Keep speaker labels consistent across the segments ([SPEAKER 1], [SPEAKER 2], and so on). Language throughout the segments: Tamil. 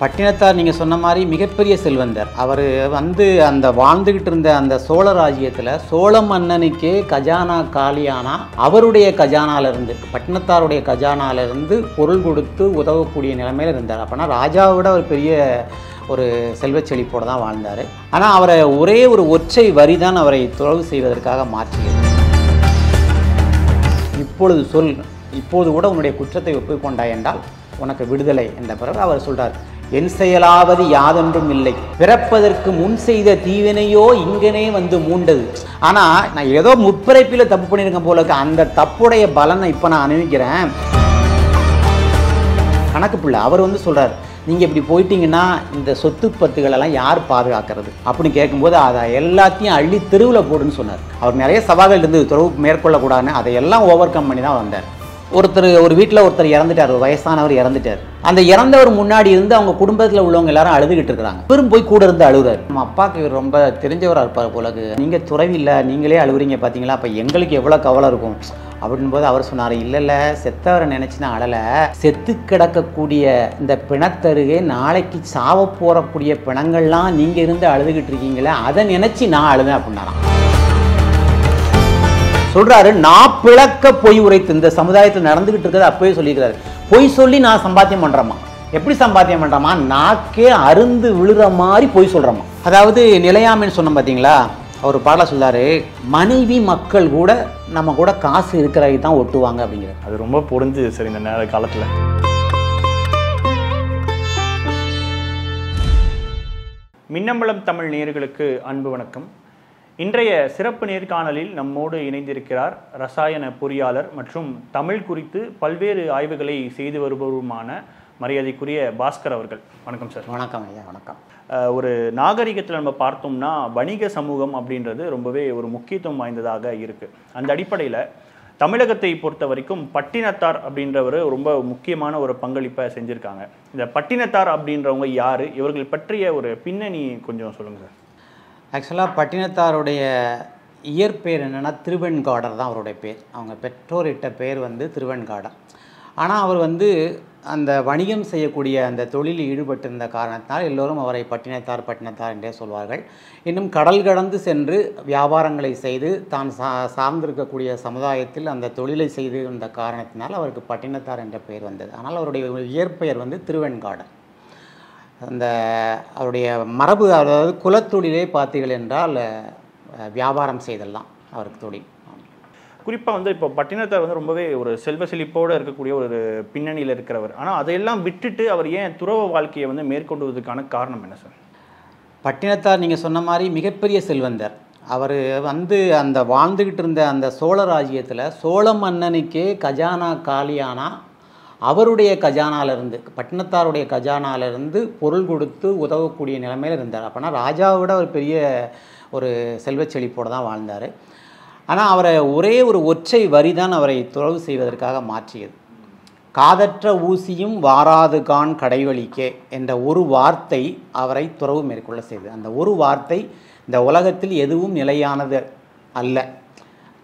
[SPEAKER 1] பட்டினத்தார் நீங்கள் சொன்ன மாதிரி மிகப்பெரிய செல்வந்தர். அவர் அந்த வாழ்ந்துக்கிட்டு இருந்த அந்த சோழ ராஜ்யத்தில் சோழ மன்னனுக்கே கஜானா காலியானா அவருடைய கஜானாலிருந்து, பட்டினத்தாருடைய கஜானாலிருந்து பொருள் கொடுத்து உதவக்கூடிய நிலைமையில் இருந்தார். அப்போனா ராஜாவை விட ஒரு பெரிய ஒரு செல்வச் செழிப்போடு தான் வாழ்ந்தார். ஆனால் அவரை ஒரே ஒரு ஒற்றை வரி தான் அவரை துறவு செய்வதற்காக மாற்றியது. இப்பொழுது சொல், இப்போது கூட உன்னுடைய குற்றத்தை ஒப்புக்கொண்டாய் என்றால் உனக்கு விடுதலை என்ற பிறகு அவர் சொல்கிறார், என் செயலாவது யாதொன்றும் இல்லை, பிறப்பதற்கு முன் செய்த தீவினையோ இங்கனே வந்து மூண்டது. ஆனால் நான் ஏதோ முற்பிறப்பில் தப்பு பண்ணியிருக்கேன் போல இருக்கு, அந்த தப்புடைய பலனை இப்போ நான் அனுபவிக்கிறேன். கணக்கு பிள்ளை அவர் சொல்கிறார், நீங்கள் இப்படி போயிட்டீங்கன்னா இந்த சொத்து பத்துகளெல்லாம் யார் பாதுகாக்கிறது அப்படின்னு கேட்கும்போது அதை எல்லாத்தையும் அள்ளி தெருவில் போடுன்னு சொன்னார். அவர் நிறைய சவால்கள் இருந்து துறவு மேற்கொள்ளக்கூடாதுன்னு அதையெல்லாம் ஓவர் கம் பண்ணி தான் வந்தார். ஒரு வீட்டில் ஒருத்தர் இறந்துட்டார், ஒரு வயசானவர் இறந்துட்டார். அந்த இறந்தவர் முன்னாடி இருந்து அவங்க குடும்பத்தில் உள்ளவங்க எல்லாரும் அழுதுகிட்டு இருக்கிறாங்க. இவரும் போய் கூட இருந்து அழுகுறாரு. நம்ம அப்பாவுக்கு இவர் ரொம்ப தெரிஞ்சவராக இருப்பார் போலக்கு, நீங்கள் துறவில்லை நீங்களே அழுகுறீங்க பார்த்தீங்களா, அப்போ எங்களுக்கு எவ்வளோ கவலை இருக்கும் அப்படின் போது அவர் சொன்னார், இல்லை செத்தவரை நினச்சினா அழலை, செத்து கிடக்கக்கூடிய இந்த பிணத்தருகே நாளைக்கு சாவ போகக்கூடிய பிணங்கள்லாம் நீங்கள் இருந்து அழுதுகிட்டு இருக்கீங்களே அதை நினச்சி நான் அழுதேன் அப்படின்னாராம். சொல்றாரு, நான் பிளக்க பொய் உரைத்து இந்த சமுதாயத்தில் நடந்துகிட்டு இருக்கிறது அப்பவே சொல்லிக்கிறாரு. பொய் சொல்லி நான் சம்பாத்தியம் பண்றேமா. எப்படி சம்பாத்தியம் பண்றமா? நாக்கே அருந்து விழுற மாதிரி பொய் சொல்றமா. அதாவது நிலையாமைன்னு சொன்னோம் பார்த்தீங்களா, அவர் பாடல சொல்லாரு, மனைவி மக்கள் கூட நம்ம கூட காசு இருக்கிறவை தான் ஒட்டுவாங்க அப்படிங்கிறார்.
[SPEAKER 2] அது ரொம்ப புரிஞ்சுது சார் இந்த நேர காலத்தில். மின்னம்பலம் தமிழ் நேயர்களுக்கு அன்பு வணக்கம். இன்றைய சிறப்பு நேர்காணலில் நம்மோடு இணைந்திருக்கிறார் ரசாயன பொறியாளர் மற்றும் தமிழ் குறித்து பல்வேறு ஆய்வுகளை செய்து வருபவருமான மரியாதைக்குரிய பாஸ்கர் அவர்கள். வணக்கம் சார்.
[SPEAKER 1] வணக்கம் ஐயா. வணக்கம்.
[SPEAKER 2] ஒரு நாகரிகத்தில் நம்ம பார்த்தோம்னா வணிக சமூகம் அப்படின்றது ரொம்பவே ஒரு முக்கியத்துவம் வாய்ந்ததாக இருக்குது. அந்த அடிப்படையில் தமிழகத்தை பொறுத்த வரைக்கும் பட்டினத்தார் அப்படின்றவர் ரொம்ப முக்கியமான ஒரு பங்களிப்பை செஞ்சுருக்காங்க. இந்த பட்டினத்தார் அப்படின்றவங்க யார், இவர்கள் பற்றிய ஒரு பின்னணி கொஞ்சம் சொல்லுங்கள் சார்.
[SPEAKER 1] ஆக்சுவலாக பட்டினத்தாருடைய இயற்பெயர் என்னென்னா திருவெண்காடர் தான் அவருடைய பேர். அவங்க பெற்றோரிட்ட பேர் திருவெண்காடர். ஆனால் அவர் அந்த வணிகம் செய்யக்கூடிய அந்த தொழிலில் ஈடுபட்டிருந்த காரணத்தினால் எல்லோரும் அவரை பட்டினத்தார் என்றே சொல்வார்கள். இன்னும் கடல் கடந்து சென்று வியாபாரங்களை செய்து தான் சார்ந்திருக்கக்கூடிய சமுதாயத்தில் அந்த தொழிலை செய்து இருந்த காரணத்தினால் அவருக்கு பட்டினத்தார் என்ற பெயர் வந்தது. ஆனால் அவருடைய இயற்பெயர் திருவெண்காடர். அந்த அவருடைய மரபு, அதாவது குலத்தொழிலே பார்த்தீர்கள் என்றால் வியாபாரம் செய்தல் தான் அவருக்கு தொழில்.
[SPEAKER 2] குறிப்பாக இப்போ பட்டினத்தார் ரொம்பவே ஒரு செல்வ செழிப்போடு இருக்கக்கூடிய ஒரு பின்னணியில் இருக்கிறவர். ஆனால் அதையெல்லாம் விட்டுட்டு அவர் ஏன் துறவு வாழ்க்கையை மேற்கொள்வதற்கான காரணம் என்ன சார்?
[SPEAKER 1] பட்டினத்தார் நீங்கள் சொன்ன மாதிரி மிகப்பெரிய செல்வந்தர். அவர் அந்த வாழ்ந்துக்கிட்டு இருந்த அந்த சோழ ராஜ்யத்தில் சோழ மன்னனுக்கே கஜானா காலியானா அவருடைய கஜானாலிருந்து, பட்டினத்தாருடைய கஜானாலிருந்து பொருள் கொடுத்து உதவக்கூடிய நிலைமையில் இருந்தார். அப்போனா ராஜாவை விட ஒரு பெரிய ஒரு செல்வச் செழிப்போடு தான் வாழ்ந்தார். ஆனால் அவரை ஒரே ஒரு ஒற்றை வரி தான் அவரை துறவு செய்வதற்காக மாற்றியது. காதற்ற ஊசியும் வாராது கான் கடைவழிக்கே என்ற ஒரு வார்த்தை அவரை துறவு மேற்கொள்ள செய்தது. அந்த ஒரு வார்த்தை, இந்த உலகத்தில் எதுவும் நிலையானது அல்ல,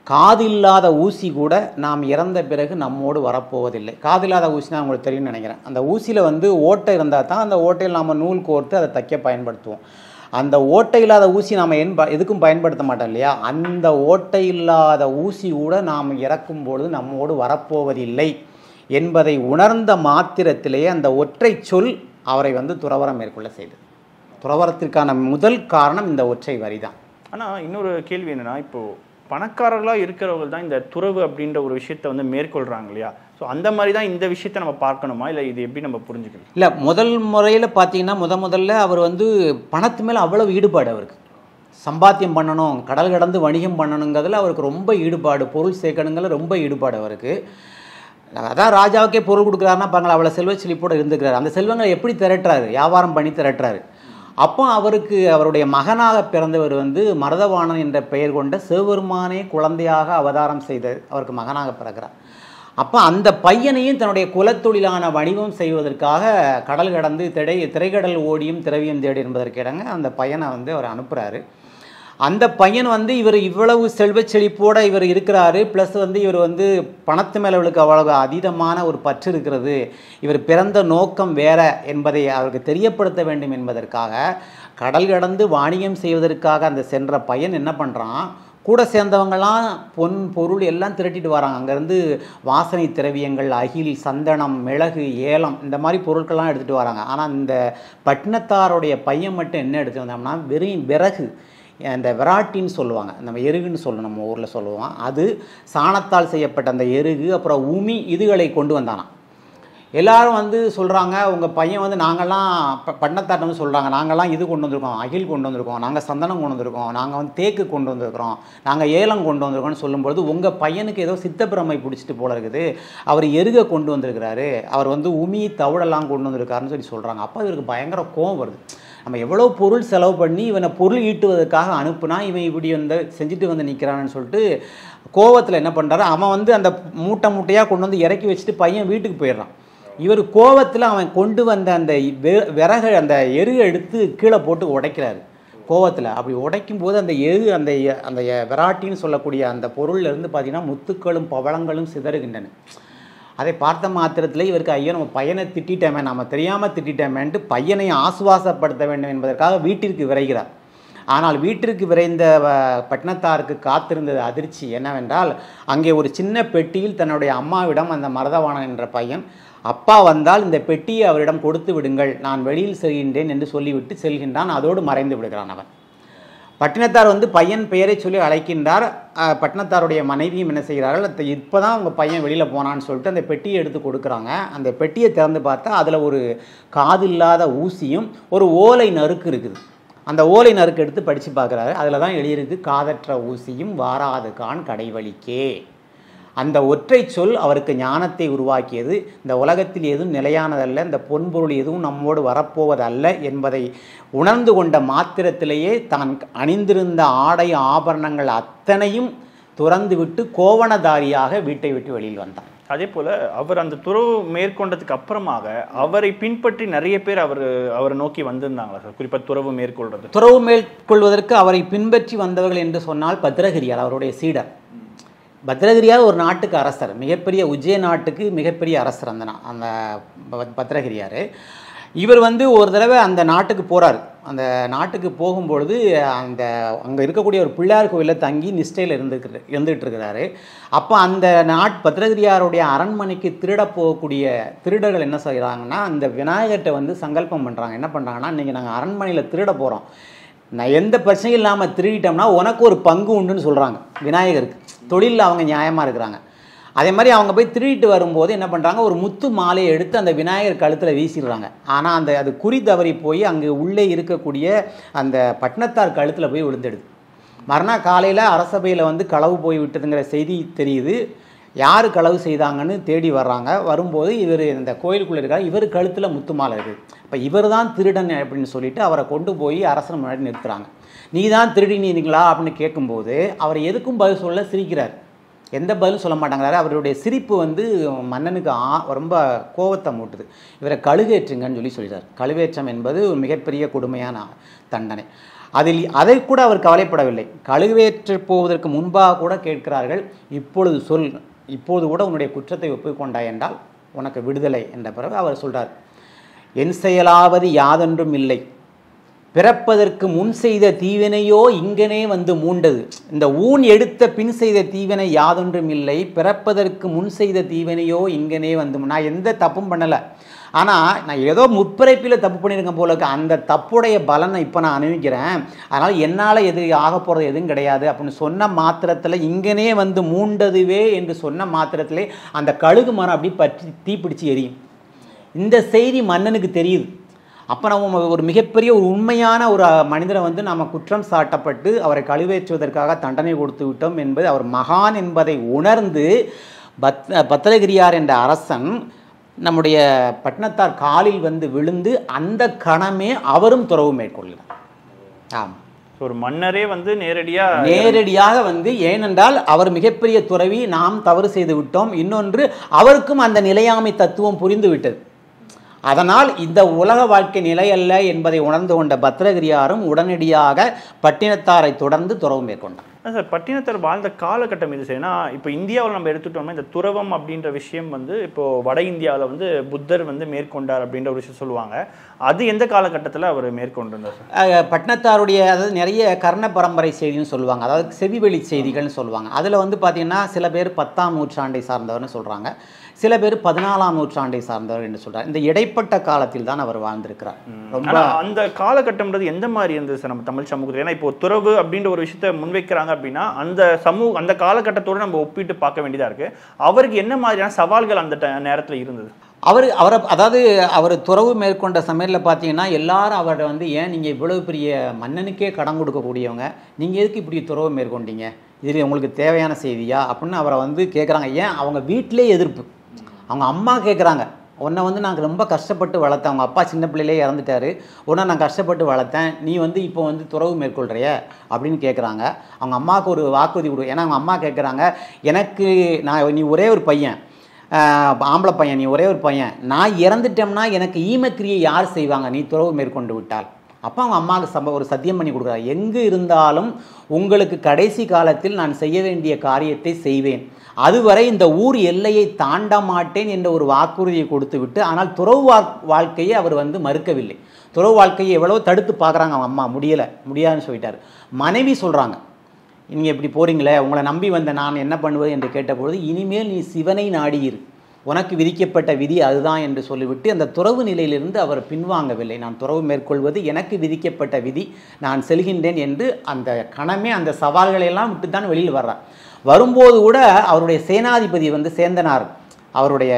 [SPEAKER 1] காதில்லாத ஊசி கூட நாம் இறந்த பிறகு நம்மோடு வரப்போவதில்லை. காதில்லாத ஊசினா உங்களுக்கு தெரியும்னு நினைக்கிறேன். அந்த ஊசியில் ஓட்டை இருந்தால் தான் அந்த ஓட்டையில் நாம் நூல் கோர்த்து அதை தைக்க பயன்படுத்துவோம். அந்த ஓட்டை இல்லாத ஊசி நாம் எதுக்கும் பயன்படுத்த மாட்டோம் இல்லையா? அந்த ஓட்டை இல்லாத ஊசி கூட நாம் இறக்கும் பொழுது நம்மோடு வரப்போவதில்லை என்பதை உணர்ந்த மாத்திரத்திலேயே அந்த ஒற்றை சொல் அவரை துறவரம் மேற்கொள்ள செய்தது. துறவரத்திற்கான முதல் காரணம் இந்த ஒற்றை வரி தான்.
[SPEAKER 2] ஆனால் இன்னொரு கேள்வி என்னென்னா, இப்போது பணக்காரர்களாக இருக்கிறவங்க தான் இந்த துறவு அப்படின்ற ஒரு விஷயத்தை மேற்கொள்கிறாங்க இல்லையா? ஸோ அந்த மாதிரி தான் இந்த விஷயத்தை நம்ம பார்க்கணுமா, இல்லை இது எப்படி நம்ம புரிஞ்சுக்கணும்?
[SPEAKER 1] இல்லை, முதல் முறையில் பார்த்தீங்கன்னா முதல்ல அவர் பணத்து மேலே அவ்வளவு ஈடுபாடு. அவருக்கு சம்பாத்தியம் பண்ணணும், கடல் கடந்து வணிகம் பண்ணணுங்கிறதுல அவருக்கு ரொம்ப ஈடுபாடு, பொருள் சேர்க்கணுங்கிற ரொம்ப ஈடுபாடு அவருக்கு. அதான் ராஜாவுக்கே பொருள் கொடுக்குறாருன்னா பாருங்கள், அவ்வளோ செல்வ செழிப்போடு இருந்துக்கிறார். அந்த செல்வங்களை எப்படி திரட்டுறாரு? வியாபாரம் பண்ணி திரட்டுறாரு. அப்போ அவருக்கு அவருடைய மகனாக பிறந்தவர் மருதவாணன் என்ற பெயர் கொண்ட சிவபெருமானே குழந்தையாக அவதாரம் செய்த அவருக்கு மகனாக பிறக்கிறார். அப்போ அந்த பையனையும் தன்னுடைய குலத்தொழிலான வணிகம் செய்வதற்காக கடல் கடந்து திரைக்கடல் ஓடியும் திரவியம் தேடி என்பதற்கு இடங்க அந்த பையனை அவர் அனுப்புகிறாரு. அந்த பையன் வந்து இவர் இவ்வளவு செல்வச் செழிப்போட இவர் இருக்கிறாரு, ப்ளஸ் வந்து இவர் வந்து பணத்து மேலே இவளுக்கு அவ்வளவு அதீதமான ஒரு பற்று இருக்கிறது, இவர் பிறந்த நோக்கம் வேற என்பதை அவருக்கு தெரியப்படுத்த வேண்டும் என்பதற்காக கடல் கடந்து வாணிகம் செய்வதற்காக அந்த சென்ற பையன் என்ன பண்ணுறான், கூட சேர்ந்தவங்களாம் பொன் பொருள் எல்லாம் திரட்டிட்டு வராங்க. அங்கேருந்து வாசனை திரவியங்கள், அகில், சந்தனம், மிளகு, ஏலம் இந்த மாதிரி பொருட்கள்லாம் எடுத்துகிட்டு வராங்க. ஆனால் இந்த பட்டினத்தாருடைய பையன் மட்டும் என்ன எடுத்துகிட்டு வந்தோம்னா வெறும் விறகு, அந்த விராட்டின்னு சொல்லுவாங்க, நம்ம எருகுன்னு சொல்லணும், நம்ம ஊரில் சொல்லுவோம், அது சாணத்தால் செய்யப்பட்ட அந்த எருகு, அப்புறம் உமி, இதுகளை கொண்டு வந்தானா. எல்லாரும் வந்து சொல்கிறாங்க, உங்கள் பையன் வந்து நாங்கள்லாம் பட்டினத்தார்ட்ட வந்து சொல்கிறாங்க, நாங்கள்லாம் இது கொண்டு வந்திருக்கோம், அகில் கொண்டு வந்திருக்கோம், நாங்கள் சந்தனம் கொண்டு வந்திருக்கோம், நாங்கள் வந்து தேக்கு கொண்டு வந்திருக்கிறோம், நாங்கள் ஏலம் கொண்டு வந்திருக்கோம்னு சொல்லும்பொழுது உங்கள் பையனுக்கு ஏதோ சித்தப்பிரமை பிடிச்சிட்டு போல இருக்குது, அவர் எருகை கொண்டு வந்திருக்கிறாரு, அவர் வந்து உமி தவிடெல்லாம் கொண்டு வந்திருக்காருன்னு சொல்கிறாங்க. அப்போ இவருக்கு பயங்கர கோவம் வருது. நம்ம எவ்வளோ பொருள் செலவு பண்ணி இவனை பொருள் ஈட்டுவதற்காக அனுப்புனா இவன் இப்படி வந்து செஞ்சுட்டு வந்து நிற்கிறான்னு சொல்லிட்டு கோவத்தில் என்ன பண்ணுறாரு, அவன் வந்து அந்த மூட்டை மூட்டையாக கொண்டு வந்து இறக்கி வச்சுட்டு பையன் வீட்டுக்கு போயிடுறான். இவர் கோவத்தில் அவன் கொண்டு வந்த அந்த விறகு, அந்த எருகை எடுத்து கீழே போட்டு உடைக்கிறாரு கோவத்தில். அப்படி உடைக்கும் போது அந்த அந்த அந்த விராட்டின்னு சொல்லக்கூடிய அந்த பொருள்லேருந்து பார்த்திங்கன்னா முத்துக்களும் பவளங்களும் சிதறுகின்றன. அதை பார்த்த மாத்திரத்தில் இவருக்கு ஐயோ நம்ம பையனை திட்டமே, நம்ம தெரியாமல் திட்டமேன்ட்டு பையனை ஆசுவாசப்படுத்த வேண்டும் என்பதற்காக வீட்டிற்கு விரைகிறார். ஆனால் வீட்டிற்கு விரைந்த பட்டினத்தாருக்கு காத்திருந்தது அதிர்ச்சி என்னவென்றால், அங்கே ஒரு சின்ன பெட்டியில் தன்னுடைய அம்மாவிடம் அந்த மருதவாணன் என்ற பையன், அப்பா வந்தால் இந்த பெட்டியை அவரிடம் கொடுத்து விடுங்கள், நான் வெளியில் செல்கின்றேன் என்று சொல்லிவிட்டு செல்கின்றான். அதோடு மறைந்து விடுகிறான் அவன். பட்டினத்தார் வந்து பையன் பெயரை சொல்லி அழைக்கின்றார். பட்டினத்தாருடைய மனைவியும் என்ன செய்கிறார்கள், இப்போ தான் உங்கள் பையன் வெளியில் போனான்னு சொல்லிட்டு அந்த பெட்டியை எடுத்து கொடுக்குறாங்க. அந்த பெட்டியை திறந்து பார்த்தா அதில் ஒரு காதில்லாத ஊசியும் ஒரு ஓலை நறுக்கு இருக்குது. அந்த ஓலை நறுக்கு எடுத்து படித்து பார்க்குறாரு. அதில் தான் எழுதியிருக்கு, காதற்ற ஊசியும் வாராது கான் கடைவழிக்கே. அந்த ஒற்றை சொல் அவருக்கு ஞானத்தை உருவாக்கியது. இந்த உலகத்தில் எதுவும் நிலையானதல்ல, இந்த பொன்பொருள் எதுவும் நம்மோடு வரப்போவதல்ல என்பதை உணர்ந்து கொண்ட மாத்திரத்திலேயே தான் அணிந்திருந்த ஆடை ஆபரணங்கள் அத்தனையும் துறந்து விட்டு கோவணதாரியாக வீட்டை விட்டு வெளியில் வந்தார்.
[SPEAKER 2] அதே போல் அவர் அந்த துறவு மேற்கொண்டதுக்கு அப்புறமாக அவரை பின்பற்றி நிறைய பேர் அவரை நோக்கி வந்திருந்தாங்களா சார்? குறிப்பாக துறவு மேற்கொள்றது,
[SPEAKER 1] துறவு மேற்கொள்வதற்கு அவரை பின்பற்றி வந்தவர்கள் என்று சொன்னால் பத்ரகிரியார், அவருடைய சீடர். பத்ரகிரியார் ஒரு நாட்டுக்கு அரசர், மிகப்பெரிய உஜ்ஜய நாட்டுக்கு மிகப்பெரிய அரசர் அந்த பத்ரகிரியார். இவர் வந்து ஒரு தடவை அந்த நாட்டுக்கு போகிறார். அந்த நாட்டுக்கு போகும்பொழுது அங்கே இருக்கக்கூடிய ஒரு பிள்ளையார் கோவிலில் தங்கி நிஷ்டையில் இருந்துகிட்டு இருக்கிறாரு. அப்போ அந்த பத்ரகிரியாருடைய அரண்மனைக்கு திருட போகக்கூடிய திருடர்கள் என்ன செய்கிறாங்கன்னா, அந்த விநாயகர்கிட்ட வந்து சங்கல்பம் பண்ணுறாங்க. என்ன பண்ணுறாங்கன்னா, இன்றைக்கி நாங்கள் அரண்மனையில் திருட போகிறோம், நான் எந்த பிரச்சனையும் இல்லாமல் திருடிட்டோம்னா உனக்கு ஒரு பங்கு உண்டுன்னு சொல்கிறாங்க விநாயகருக்கு. தொழிலில் அவங்க நியாயமாக இருக்கிறாங்க. அதே மாதிரி அவங்க போய் திருடிட்டு வரும்போது என்ன பண்ணுறாங்க, ஒரு முத்து மாலையை எடுத்து அந்த விநாயகர் கழுத்தில் வீசிடுறாங்க. ஆனால் அது குறி தவறி போய் அங்கே உள்ளே இருக்கக்கூடிய அந்த பட்டினத்தார் கழுத்தில் போய் விழுந்துடுது. மறுநாள் காலையில் அரசபையில் வந்து களவு போய் விட்டதுங்கிற செய்தி தெரியுது. யார் களவு செய்தாங்கன்னு தேடி வர்றாங்க. வரும்போது இவர் இந்த கோயிலுக்குள்ளே இருக்கார், இவர் கழுத்தில் முத்து மாலை இருக்குது. இப்போ இவர் தான் திருடன் அப்படின்னு சொல்லிட்டு அவரை கொண்டு போய் அரசன் முன்னாடி நிறுத்துறாங்க. நீ தான் திருடினீங்களா அப்படின்னு கேட்கும்போது அவர் எதுக்கும் பதில் சொல்ல சிரிக்கிறார். எந்த பதிலும் சொல்ல மாட்டாங்கிறாரு. அவருடைய சிரிப்பு வந்து மன்னனுக்கு ரொம்ப கோபத்தை மூட்டுது. இவரை கழுவேற்றுங்கன்னு சொல்லிடுறார். கழுவேற்றம் என்பது ஒரு மிகப்பெரிய கொடுமையான தண்டனை. அதை கூட அவர் கவலைப்படவில்லை. கழுவேற்று போவதற்கு முன்பாக கூட கேட்கிறார்கள், இப்பொழுது சொல், இப்போது கூட உன்னுடைய குற்றத்தை ஒப்புக்கொண்டாய் என்றால் உனக்கு விடுதலை என்ற பிறகு அவர் சொல்கிறார், என் செயலாவது யாதொன்றும் இல்லை, பிறப்பதற்கு முன் செய்த தீவினையோ இங்கனே வந்து மூண்டது. இந்த ஊன் எடுத்த பின் செய்த தீவினை யாதொன்றும் இல்லை, பிறப்பதற்கு முன் செய்த தீவினையோ இங்கனே வந்து. நான் எந்த தப்பும் பண்ணலை, ஆனால் நான் ஏதோ முற்பிறப்பில் தப்பு பண்ணியிருக்கேன் போல இருக்கு, அந்த தப்புடைய பலனை இப்போ நான் அனுபவிக்கிறேன், அதனால் என்னால் எது ஆக போகிறது எதுவும் கிடையாது அப்படின்னு சொன்ன மாத்திரத்தில் இங்கனே வந்து மூண்டதுவே என்று சொன்ன மாத்திரத்திலே அந்த கழுகு மரம் அப்படி பற்றி தீப்பிடிச்சு எரியும். இந்த செய்தி மன்னனுக்கு தெரியுது. அப்போ நம்ம ஒரு மிகப்பெரிய ஒரு உண்மையான ஒரு மனிதரை வந்து நம்ம குற்றம் சாட்டப்பட்டு அவரை கழுவேற்றுவதற்காக தண்டனை கொடுத்து விட்டோம் என்பது அவர் மகான் என்பதை உணர்ந்து பத்ரகிரியார் என்ற அரசன் நம்முடைய பட்டினத்தார் காலில் வந்து விழுந்து அந்த கணமே அவரும் துறவு மேற்கொள்கிறார். ஆமாம்,
[SPEAKER 2] ஒரு மன்னரே வந்து
[SPEAKER 1] நேரடியாக வந்து, ஏனென்றால் அவர் மிகப்பெரிய துறவி, நாம் தவறு செய்து விட்டோம். இன்னொன்று, அவருக்கும் அந்த நிலையாமை தத்துவம் புரிந்து விட்டது. அதனால் இந்த உலக வாழ்க்கை நிலையல்ல என்பதை உணர்ந்து கொண்ட பத்திரகிரியாரும் உடனடியாக பட்டினத்தாரை தொடர்ந்து துறவு மேற்கொண்டார்.
[SPEAKER 2] சார், பட்டினத்தார் வாழ்ந்த காலகட்டம் இது. சரினா இப்போ இந்தியாவில் நம்ம எடுத்துட்டோம்னா இந்த துறவம் அப்படின்ற விஷயம் வந்து இப்போ வட இந்தியாவில் வந்து புத்தர் வந்து மேற்கொண்டார் அப்படின்ற ஒரு விஷயம் சொல்லுவாங்க. அது எந்த காலகட்டத்தில் அவர் மேற்கொண்டிருந்தார் சார்?
[SPEAKER 1] பட்டினத்தாருடைய அதாவது நிறைய கர்ண பரம்பரை செய்தின்னு சொல்லுவாங்க, அதாவது செவிவெளி செய்திகள்னு சொல்லுவாங்க. அதில் வந்து பார்த்தீங்கன்னா சில பேர் 10ஆம் நூற்றாண்டை சார்ந்தவர்னு சொல்கிறாங்க, சில பேர் 14ஆம் நூற்றாண்டை சார்ந்தவர் என்று சொல்கிறார். இந்த இடைப்பட்ட காலத்தில் தான் அவர் வாழ்ந்திருக்கிறார். ரொம்ப
[SPEAKER 2] அந்த காலகட்டம்ன்றது எந்த மாதிரி இருந்தது சார் நம்ம தமிழ் சமூகத்தில்? ஏன்னா இப்போ துறவு அப்படின்ற ஒரு விஷயத்த முன்வைக்கிறாங்க அப்படின்னா அந்த காலகட்டத்தோடு நம்ம ஒப்பிட்டு பார்க்க வேண்டியதாக இருக்குது. அவருக்கு என்ன மாதிரியான சவால்கள் அந்த நேரத்தில் இருந்தது?
[SPEAKER 1] அவர் துறவு மேற்கொண்ட சமயத்தில் பார்த்தீங்கன்னா எல்லாரும் அவரை வந்து, ஏன் நீங்கள் இவ்வளவு பெரிய மன்னனுக்கே கடன் கொடுக்கக்கூடியவங்க, நீங்கள் எதுக்கு இப்படி துறவு மேற்கொண்டீங்க, இதில் உங்களுக்கு தேவையான செய்தியா அப்படின்னு அவரை வந்து கேட்குறாங்க. ஏன் அவங்க வீட்டிலே எதிர்ப்பு. அவங்க அம்மா கேட்குறாங்க, உன்னை வந்து நாங்கள் ரொம்ப கஷ்டப்பட்டு வளர்த்தேன், அவங்க அப்பா சின்ன பிள்ளையிலே இறந்துட்டாரு, உன்னை நான் கஷ்டப்பட்டு வளர்த்தேன், நீ வந்து இப்போ வந்து துறவு மேற்கொள்கிறிய அப்படின்னு கேட்குறாங்க. அவங்க அம்மாவுக்கு ஒரு வாக்குறுதி கொடு. ஏன்னா அவங்க அம்மா கேட்குறாங்க, எனக்கு நீ ஒரே ஒரு பையன், ஆம்பளை பையன், நீ ஒரே ஒரு பையன், நான் இறந்துட்டோம்னா எனக்கு ஈமக்கிரியை யார் செய்வாங்க நீ துறவு மேற்கொண்டு விட்டால்? அப்போ அவங்க அம்மாவுக்கு ஒரு சத்தியம் பண்ணி கொடுக்குறாரு, எங்கு இருந்தாலும் உங்களுக்கு கடைசி காலத்தில் நான் செய்ய வேண்டிய காரியத்தை செய்வேன், அதுவரை இந்த ஊர் எல்லையை தாண்ட மாட்டேன் என்ற ஒரு வாக்குறுதியை கொடுத்து விட்டு, ஆனால் துறவு வாழ்க்கையை அவர் வந்து மறுக்கவில்லை. துறவு வாழ்க்கையை எவ்வளோ தடுத்து பார்க்குறாங்க அவங்க அம்மா, முடியாதுன்னு சொல்லிட்டார். மனைவி சொல்கிறாங்க, நீங்கள் இப்படி போகிறீங்களே, உங்களை நம்பி வந்த நான் என்ன பண்ணுவது என்று கேட்டபொழுது, இனிமேல் நீ சிவனை நாடியிரு, உனக்கு விதிக்கப்பட்ட விதி அதுதான் என்று சொல்லிவிட்டு அந்த துறவு நிலையிலிருந்து அவர் பின்வாங்கவில்லை. நான் துறவு மேற்கொள்வது எனக்கு விதிக்கப்பட்ட விதி, நான் செல்கின்றேன் என்று அந்த கணமே அந்த சவால்களையெல்லாம் விட்டு தான் வெளியில் வர்றார். வரும்போது கூட அவருடைய சேனாதிபதி வந்து சேந்தனார், அவருடைய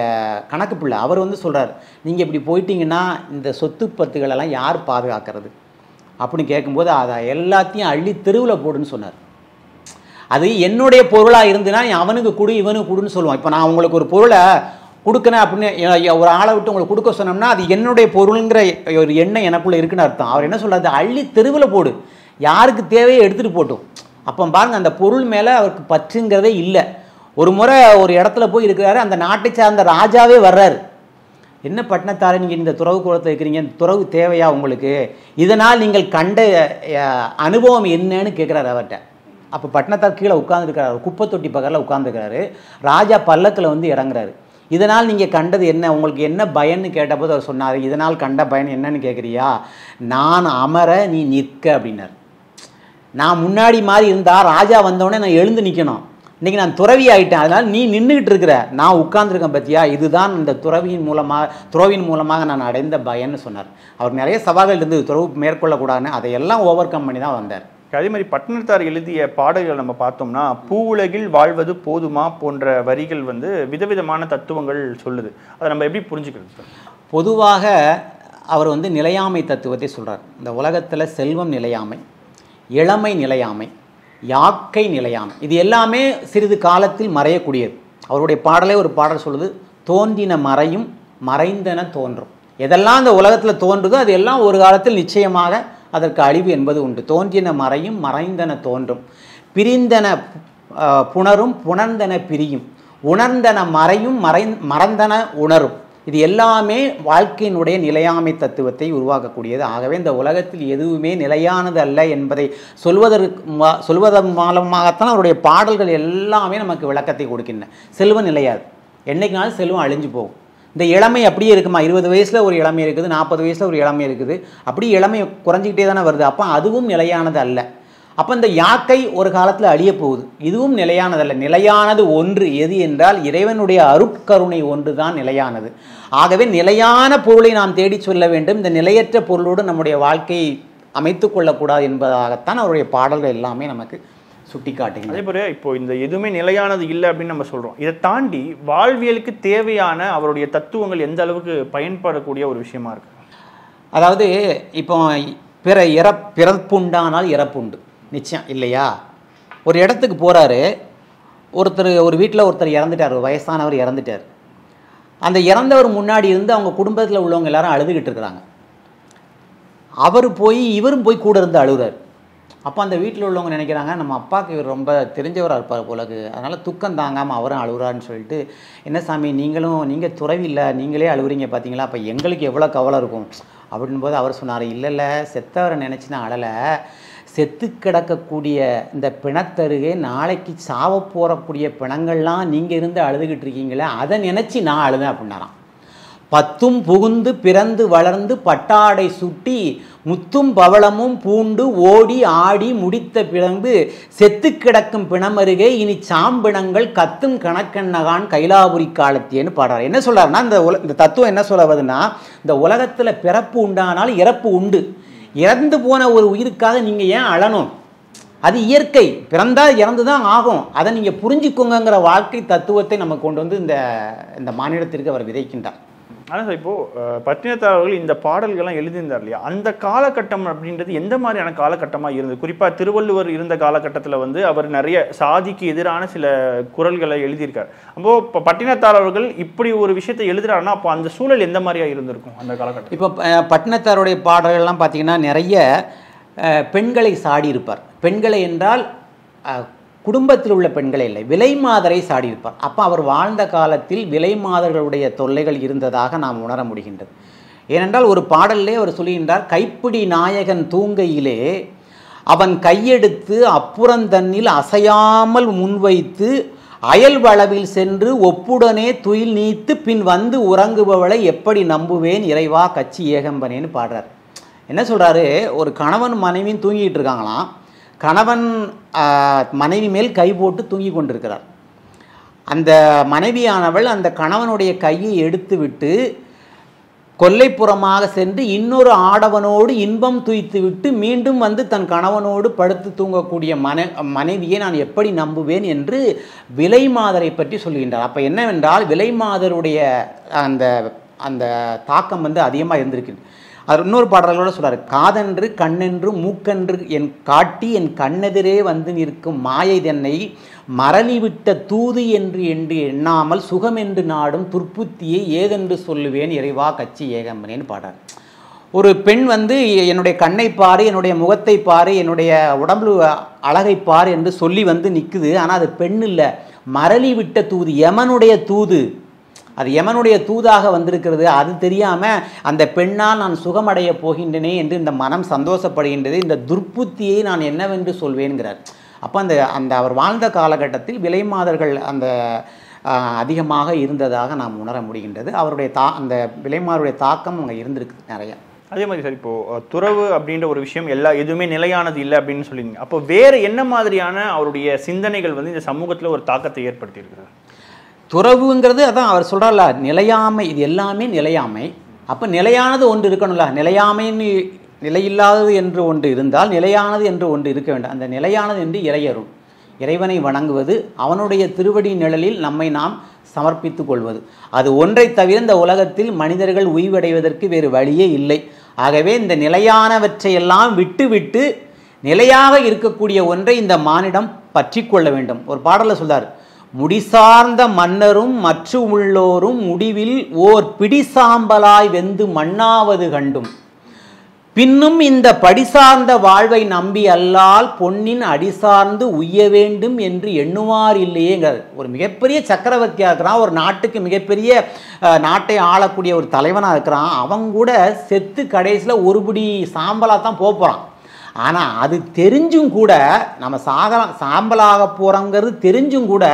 [SPEAKER 1] கணக்கு பிள்ளை, அவர் வந்து சொல்கிறார், நீங்கள் இப்படி போயிட்டீங்கன்னா இந்த சொத்து பத்துகளெல்லாம் யார் பாதுகாக்கிறது அப்படின்னு கேட்கும்போது, அதை எல்லாத்தையும் அள்ளி தெருவில் போடுன்னு சொன்னார். அது என்னுடைய பொருளாக இருந்துன்னா அவனுக்கு கொடு இவனுக்கு கொடுன்னு சொல்லுவான். இப்போ நான் உங்களுக்கு ஒரு பொருளை கொடுக்கணும் அப்படின்னு ஒரு ஆளை விட்டு உங்களுக்கு கொடுக்க சொன்னோம்னா அது என்னுடைய பொருளுங்கிற ஒரு எண்ணம் எனக்குள்ளே இருக்குன்னு அர்த்தம். அவர் என்ன சொல்கிறாரு, அள்ளி தெருவில் போடு, யாருக்கு தேவையை எடுத்துகிட்டு போட்டோம். அப்போ பாருங்கள், அந்த பொருள் மேலே அவருக்கு பற்றுங்கிறதே இல்லை. ஒரு முறை ஒரு இடத்துல போய் இருக்கிறாரு, அந்த நாட்டை சார்ந்த ராஜாவே வர்றாரு, என்ன பட்டினத்தாரே நீங்கள் இந்த துறவு கூடத்தில் இருக்கிறீங்க, இந்த துறவு தேவையா உங்களுக்கு, இதனால் நீங்கள் கண்ட அனுபவம் என்னன்னு கேட்குறாரு அவர்கிட்ட. அப்போ பட்டினத்தார் கீழே உட்காந்துருக்கிறார், குப்பை தொட்டி பக்கத்தில் உட்காந்துருக்கிறாரு. ராஜா பல்லக்கில் வந்து இறங்குறாரு. இதனால் நீங்கள் கண்டது என்ன, உங்களுக்கு என்ன பயன்னு கேட்டபோது அவர் சொன்னார், இதனால் கண்ட பயன் என்னன்னு கேட்குறியா, நான் அமர நீ நிற்க அப்படின்னார். நான் முன்னாடி மாதிரி இருந்தால் ராஜா வந்தோடனே நான் எழுந்து நிற்கணும், இன்றைக்கி நான் துறவி ஆகிட்டேன், அதனால் நீ நின்றுக்கிட்டு இருக்கிற, நான் உட்கார்ந்துருக்கேன் பற்றியா, இதுதான் இந்த துறவின் மூலமாக நான் அடைந்த பயன்னு சொன்னார். அவர் நிறைய சவால்கள் இருந்தது துறவு மேற்கொள்ளக்கூடாதுன்னு, அதையெல்லாம் ஓவர் கம் பண்ணி தான் வந்தார்.
[SPEAKER 2] அதே மாதிரி பட்டினத்தார் எழுதிய பாடல்கள் நம்ம பார்த்தோம்னா, பூவுலகில் வாழ்வது போதுமா போன்ற வரிகள் வந்து விதவிதமான தத்துவங்கள் சொல்லுது. அதை நம்ம எப்படி புரிஞ்சுக்கிறது சார்?
[SPEAKER 1] பொதுவாக அவர் வந்து நிலையாமை தத்துவத்தை சொல்கிறார். இந்த உலகத்தில் செல்வம் நிலையாமை, இளமை நிலையாமை, யாக்கை நிலையாமை, இது எல்லாமே சிறிது காலத்தில் மறையக்கூடியது. அவருடைய பாடலே ஒரு பாடல் சொல்லுது, தோன்றின மறையும் மறைந்தன தோன்றும். எதெல்லாம் இந்த உலகத்தில் தோன்றுதோ அது எல்லாம் ஒரு காலத்தில் நிச்சயமாக அதற்கு அழிவு என்பது உண்டு. தோன்றின மறையும் மறைந்தன தோன்றும், பிரிந்தன புணரும் புணர்ந்தன பிரியும், உணர்ந்தன மறையும் மறந்தன உணரும். இது எல்லாமே வாழ்க்கையினுடைய நிலையாமை தத்துவத்தை உருவாக்கக்கூடியது. ஆகவே இந்த உலகத்தில் எதுவுமே நிலையானது அல்ல என்பதை சொல்வதன் மூலமாகத்தான் அவருடைய பாடல்கள் எல்லாமே நமக்கு விளக்கத்தை கொடுக்கின்றன. செல்வம் நிலையாது, என்னைக்குனாலும் செல்வம் அழிஞ்சு போகும். இந்த இளமை அப்படியே இருக்குமா, 20 வயசில் ஒரு இளமை இருக்குது, 40 வயசில் ஒரு இளமை இருக்குது, அப்படி இளமை குறைஞ்சிக்கிட்டே தானே வருது. அப்போ அதுவும் நிலையானது அல்ல. அப்போ இந்த யாக்கை ஒரு காலத்தில் அழிய போகுது, இதுவும் நிலையானதல்ல. நிலையானது ஒன்று எது என்றால் இறைவனுடைய அருட்கருணை ஒன்று தான் நிலையானது. ஆகவே நிலையான பொருளை நாம் தேடி சொல்ல வேண்டும், இந்த நிலையற்ற பொருளோடு நம்முடைய வாழ்க்கையை அமைத்து கொள்ளக்கூடாது என்பதாகத்தான் அவருடைய பாடல்கள் எல்லாமே நமக்கு சுட்டி காட்டுங்க.
[SPEAKER 2] அதே போல இப்போ இந்த எதுவுமே நிலையானது இல்லை அப்படின்னு நம்ம சொல்கிறோம். இதை தாண்டி வாழ்வியலுக்கு தேவையான அவருடைய தத்துவங்கள் எந்த அளவுக்கு பயன்படக்கூடிய ஒரு விஷயமா இருக்கு?
[SPEAKER 1] அதாவது இப்போ பிறப்புண்டானால் இறப்புண்டு நிச்சயம் இல்லையா. ஒரு இடத்துக்கு போகிறாரு, ஒரு வீட்டில் ஒருத்தர் இறந்துட்டார், வயசானவர் இறந்துட்டார். அந்த இறந்தவர் முன்னாடி இருந்து அவங்க குடும்பத்தில் உள்ளவங்க எல்லாரும் அழுதுகிட்டு இருக்கிறாங்க. இவரும் போய் கூட இருந்து அழுகிறார். அப்போ அந்த வீட்டில் உள்ளவங்க நினைக்கிறாங்க நம்ம அப்பாவுக்கு இவர் ரொம்ப தெரிஞ்சவராக இருப்பார் போலக்கு, அதனால் துக்கம் தாங்காமல் அவரும் அழுகுறான்னு சொல்லிட்டு, என்ன சாமி நீங்கள் துறவி இல்லை, நீங்களே அழுகுறீங்க பார்த்தீங்களா, அப்போ எங்களுக்கு எவ்வளோ கவலை இருக்கும் அப்படின்போது அவர் சொன்னார், இல்லை செத்தவரை நினச்சி நான் அழலை, செத்து கிடக்கக்கூடிய இந்த பிணத்தருகே நாளைக்கு சாவ போகக்கூடிய பிணங்கள்லாம் நீங்கள் இருந்து அழுதுகிட்டு இருக்கீங்களே அதை நினச்சி நான் அழுதேன் அப்படின்னாராம். பத்தும் புகுந்து பிறந்து வளர்ந்து பட்டாடை சுட்டி முத்தும் பவளமும் பூண்டு ஓடி ஆடி முடித்த பிறந்து செத்து கிடக்கும் பிணமருகே இனி சாம்பிணங்கள் கத்தும் கணக்கண்ணகான் கைலாபுரி காலத்தியன்னு பாடுறார். என்ன சொல்றாருன்னா, இந்த தத்துவம் என்ன சொல்ல வருதுன்னா, இந்த உலகத்தில் பிறப்பு உண்டானால் இறப்பு உண்டு, இறந்து போன ஒரு உயிருக்காக நீங்கள் ஏன் அழணும், அது இயற்கை, பிறந்தால் இறந்து தான் ஆகும், அதை நீங்கள் புரிஞ்சுக்கோங்கிற வாழ்க்கை தத்துவத்தை நம்ம கொண்டு வந்து இந்த மாநிலத்திற்கு அவர் விதைக்கின்றார்.
[SPEAKER 2] ஆனால் சார் இப்போது பட்டினத்தார் அவர்கள் இந்த பாடல்கள்லாம் எழுதியிருந்தார் இல்லையா, அந்த காலகட்டம் அப்படின்றது எந்த மாதிரியான காலகட்டமாக இருந்தது? குறிப்பாக திருவள்ளுவர் இருந்த காலகட்டத்தில் வந்து அவர் நிறைய சாதிக்கு எதிரான சில குறள்களை எழுதியிருக்கார். அப்போது இப்போ பட்டினத்தார் அவர்கள் இப்படி ஒரு விஷயத்தை எழுதுறாருன்னா அப்போ அந்த சூழல் எந்த மாதிரியாக இருந்திருக்கும் அந்த காலகட்டம்?
[SPEAKER 1] இப்போ பட்டினத்தாருடைய பாடல்கள்லாம் பார்த்திங்கன்னா நிறைய பெண்களை சாடியிருப்பார். பெண்களை என்றால் குடும்பத்தில் உள்ள பெண்களே இல்லை, விலை மாதரை சாடியிருப்பார். அப்போ அவர் வாழ்ந்த காலத்தில் விலை மாதர்களுடைய தொல்லைகள் இருந்ததாக நாம் உணர முடிகின்றது. ஏனென்றால் ஒரு பாடல்லே அவர் சொல்லுகின்றார், கைப்பிடி நாயகன் தூங்கையிலே அவன் கையெடுத்து அப்புறந்தன்னில் அசையாமல் முன்வைத்து அயல் வளவில் சென்று ஒப்புடனே துயில் நீத்து பின் வந்து உறங்குபவளை எப்படி நம்புவேன் இறைவா கச்சி ஏகம்பனேன்னு பாடுறார். என்ன சொல்கிறாரு, ஒரு கணவன் மனைவியும் தூங்கிட்டு இருக்காங்களாம், கணவன் மனைவி மேல் கை போட்டு தூங்கி கொண்டிருக்கிறார். அந்த மனைவியானவள் அந்த கணவனுடைய கையை எடுத்து விட்டு கொல்லைப்புறமாக சென்று இன்னொரு ஆடவனோடு இன்பம் துய்த்து விட்டு மீண்டும் வந்து தன் கணவனோடு படுத்து தூங்கக்கூடிய மனைவியை நான் எப்படி நம்புவேன் என்று விலை மாதரை பற்றி சொல்கின்றார். அப்போ என்னவென்றால் விலை மாதருடைய அந்த தாக்கம் வந்து அதிகமாக இருந்திருக்கு. அது இன்னொரு பாடல்களோட சொல்றாரு, காதென்று கண்ணென்று மூக்கென்று என் காட்டி என் கண்ணெதிரே வந்து நிற்கும் மாயை தென்னை மரளிவிட்ட தூது என்று எண்ணாமல் சுகம் என்று நாடும் துர்ப்புத்தியை ஏதென்று சொல்லுவேன் இறைவா கச்சி ஏகம்பனேன்னு பாடுறார். ஒரு பெண் வந்து என்னுடைய கண்ணை பாரு, என்னுடைய முகத்தை பாரு, என்னுடைய உடம்பு அழகை பாரு என்று சொல்லி வந்து நிற்குது. ஆனால் அது பெண் இல்லை, மரளி விட்ட தூது, யமனுடைய தூது, அது யமனுடைய தூதாக வந்திருக்கிறது. அது தெரியாமல் அந்த பெண்ணால் நான் சுகமடைய போகின்றனே என்று இந்த மனம் சந்தோஷப்படுகின்றது, இந்த துர்ப்புத்தியை நான் என்னவென்று சொல்வேன்கிறார். அப்போ அந்த அவர் வாழ்ந்த காலகட்டத்தில் விலை மாதர்கள் அதிகமாக இருந்ததாக நாம் உணர முடிகின்றது. அவருடைய அந்த விலைமாதருடைய தாக்கம் அங்கே இருந்திருக்கு நிறையா.
[SPEAKER 2] அதே மாதிரி சார் இப்போது துறவு அப்படின்ற ஒரு விஷயம் எதுவுமே நிலையானது இல்லை அப்படின்னு சொல்லிங்க. அப்போ வேறு என்ன மாதிரியான அவருடைய சிந்தனைகள் வந்து இந்த சமூகத்தில் ஒரு தாக்கத்தை ஏற்படுத்தி இருக்கிறது?
[SPEAKER 1] துறவுங்கிறது அதான் அவர் சொல்கிறார்ல, நிலையாமை, இது எல்லாமே நிலையாமை. அப்போ நிலையானது ஒன்று இருக்கணும்ல, நிலையாமைன்னு நிலையில்லாதது என்று ஒன்று இருந்தால் நிலையானது என்று ஒன்று இருக்க வேண்டும். அந்த நிலையானது என்று இறையருள், இறைவனை வணங்குவது, அவனுடைய திருவடி நிழலில் நம்மை நாம் சமர்ப்பித்து கொள்வது, அது ஒன்றை தவிர இந்த உலகத்தில் மனிதர்கள் உய்வடைவதற்கு வேறு வழியே இல்லை. ஆகவே இந்த நிலையானவற்றையெல்லாம் விட்டு நிலையாக இருக்கக்கூடிய ஒன்றை இந்த மானிடம் பற்றி கொள்ள வேண்டும். ஒரு பாடலில் சொல்றார், முடிசார்ந்த மன்னரும் மற்ற உள்ளோரும் முடிவில் ஓர் பிடிசாம்பலாய் வெந்து மண்ணாவது கண்டும் பின்னும் இந்த படிசார்ந்த வாழ்வை நம்பி அல்லால் பொன்னின் அடிசார்ந்து உய்ய வேண்டும் என்று எண்ணுவார் இல்லையேங்கிறார். ஒரு மிகப்பெரிய சக்கரவர்த்தியாக இருக்கிறான், ஒரு நாட்டுக்கு மிகப்பெரிய நாட்டை ஆளக்கூடிய ஒரு தலைவனாக இருக்கிறான், அவன் கூட செத்து கடைசியில் ஒருபடி சாம்பலாக தான் போகிறான். ஆனால் அது தெரிஞ்சும் கூட நம்ம சாம்பலாக போகிறோங்கிறது தெரிஞ்சும் கூட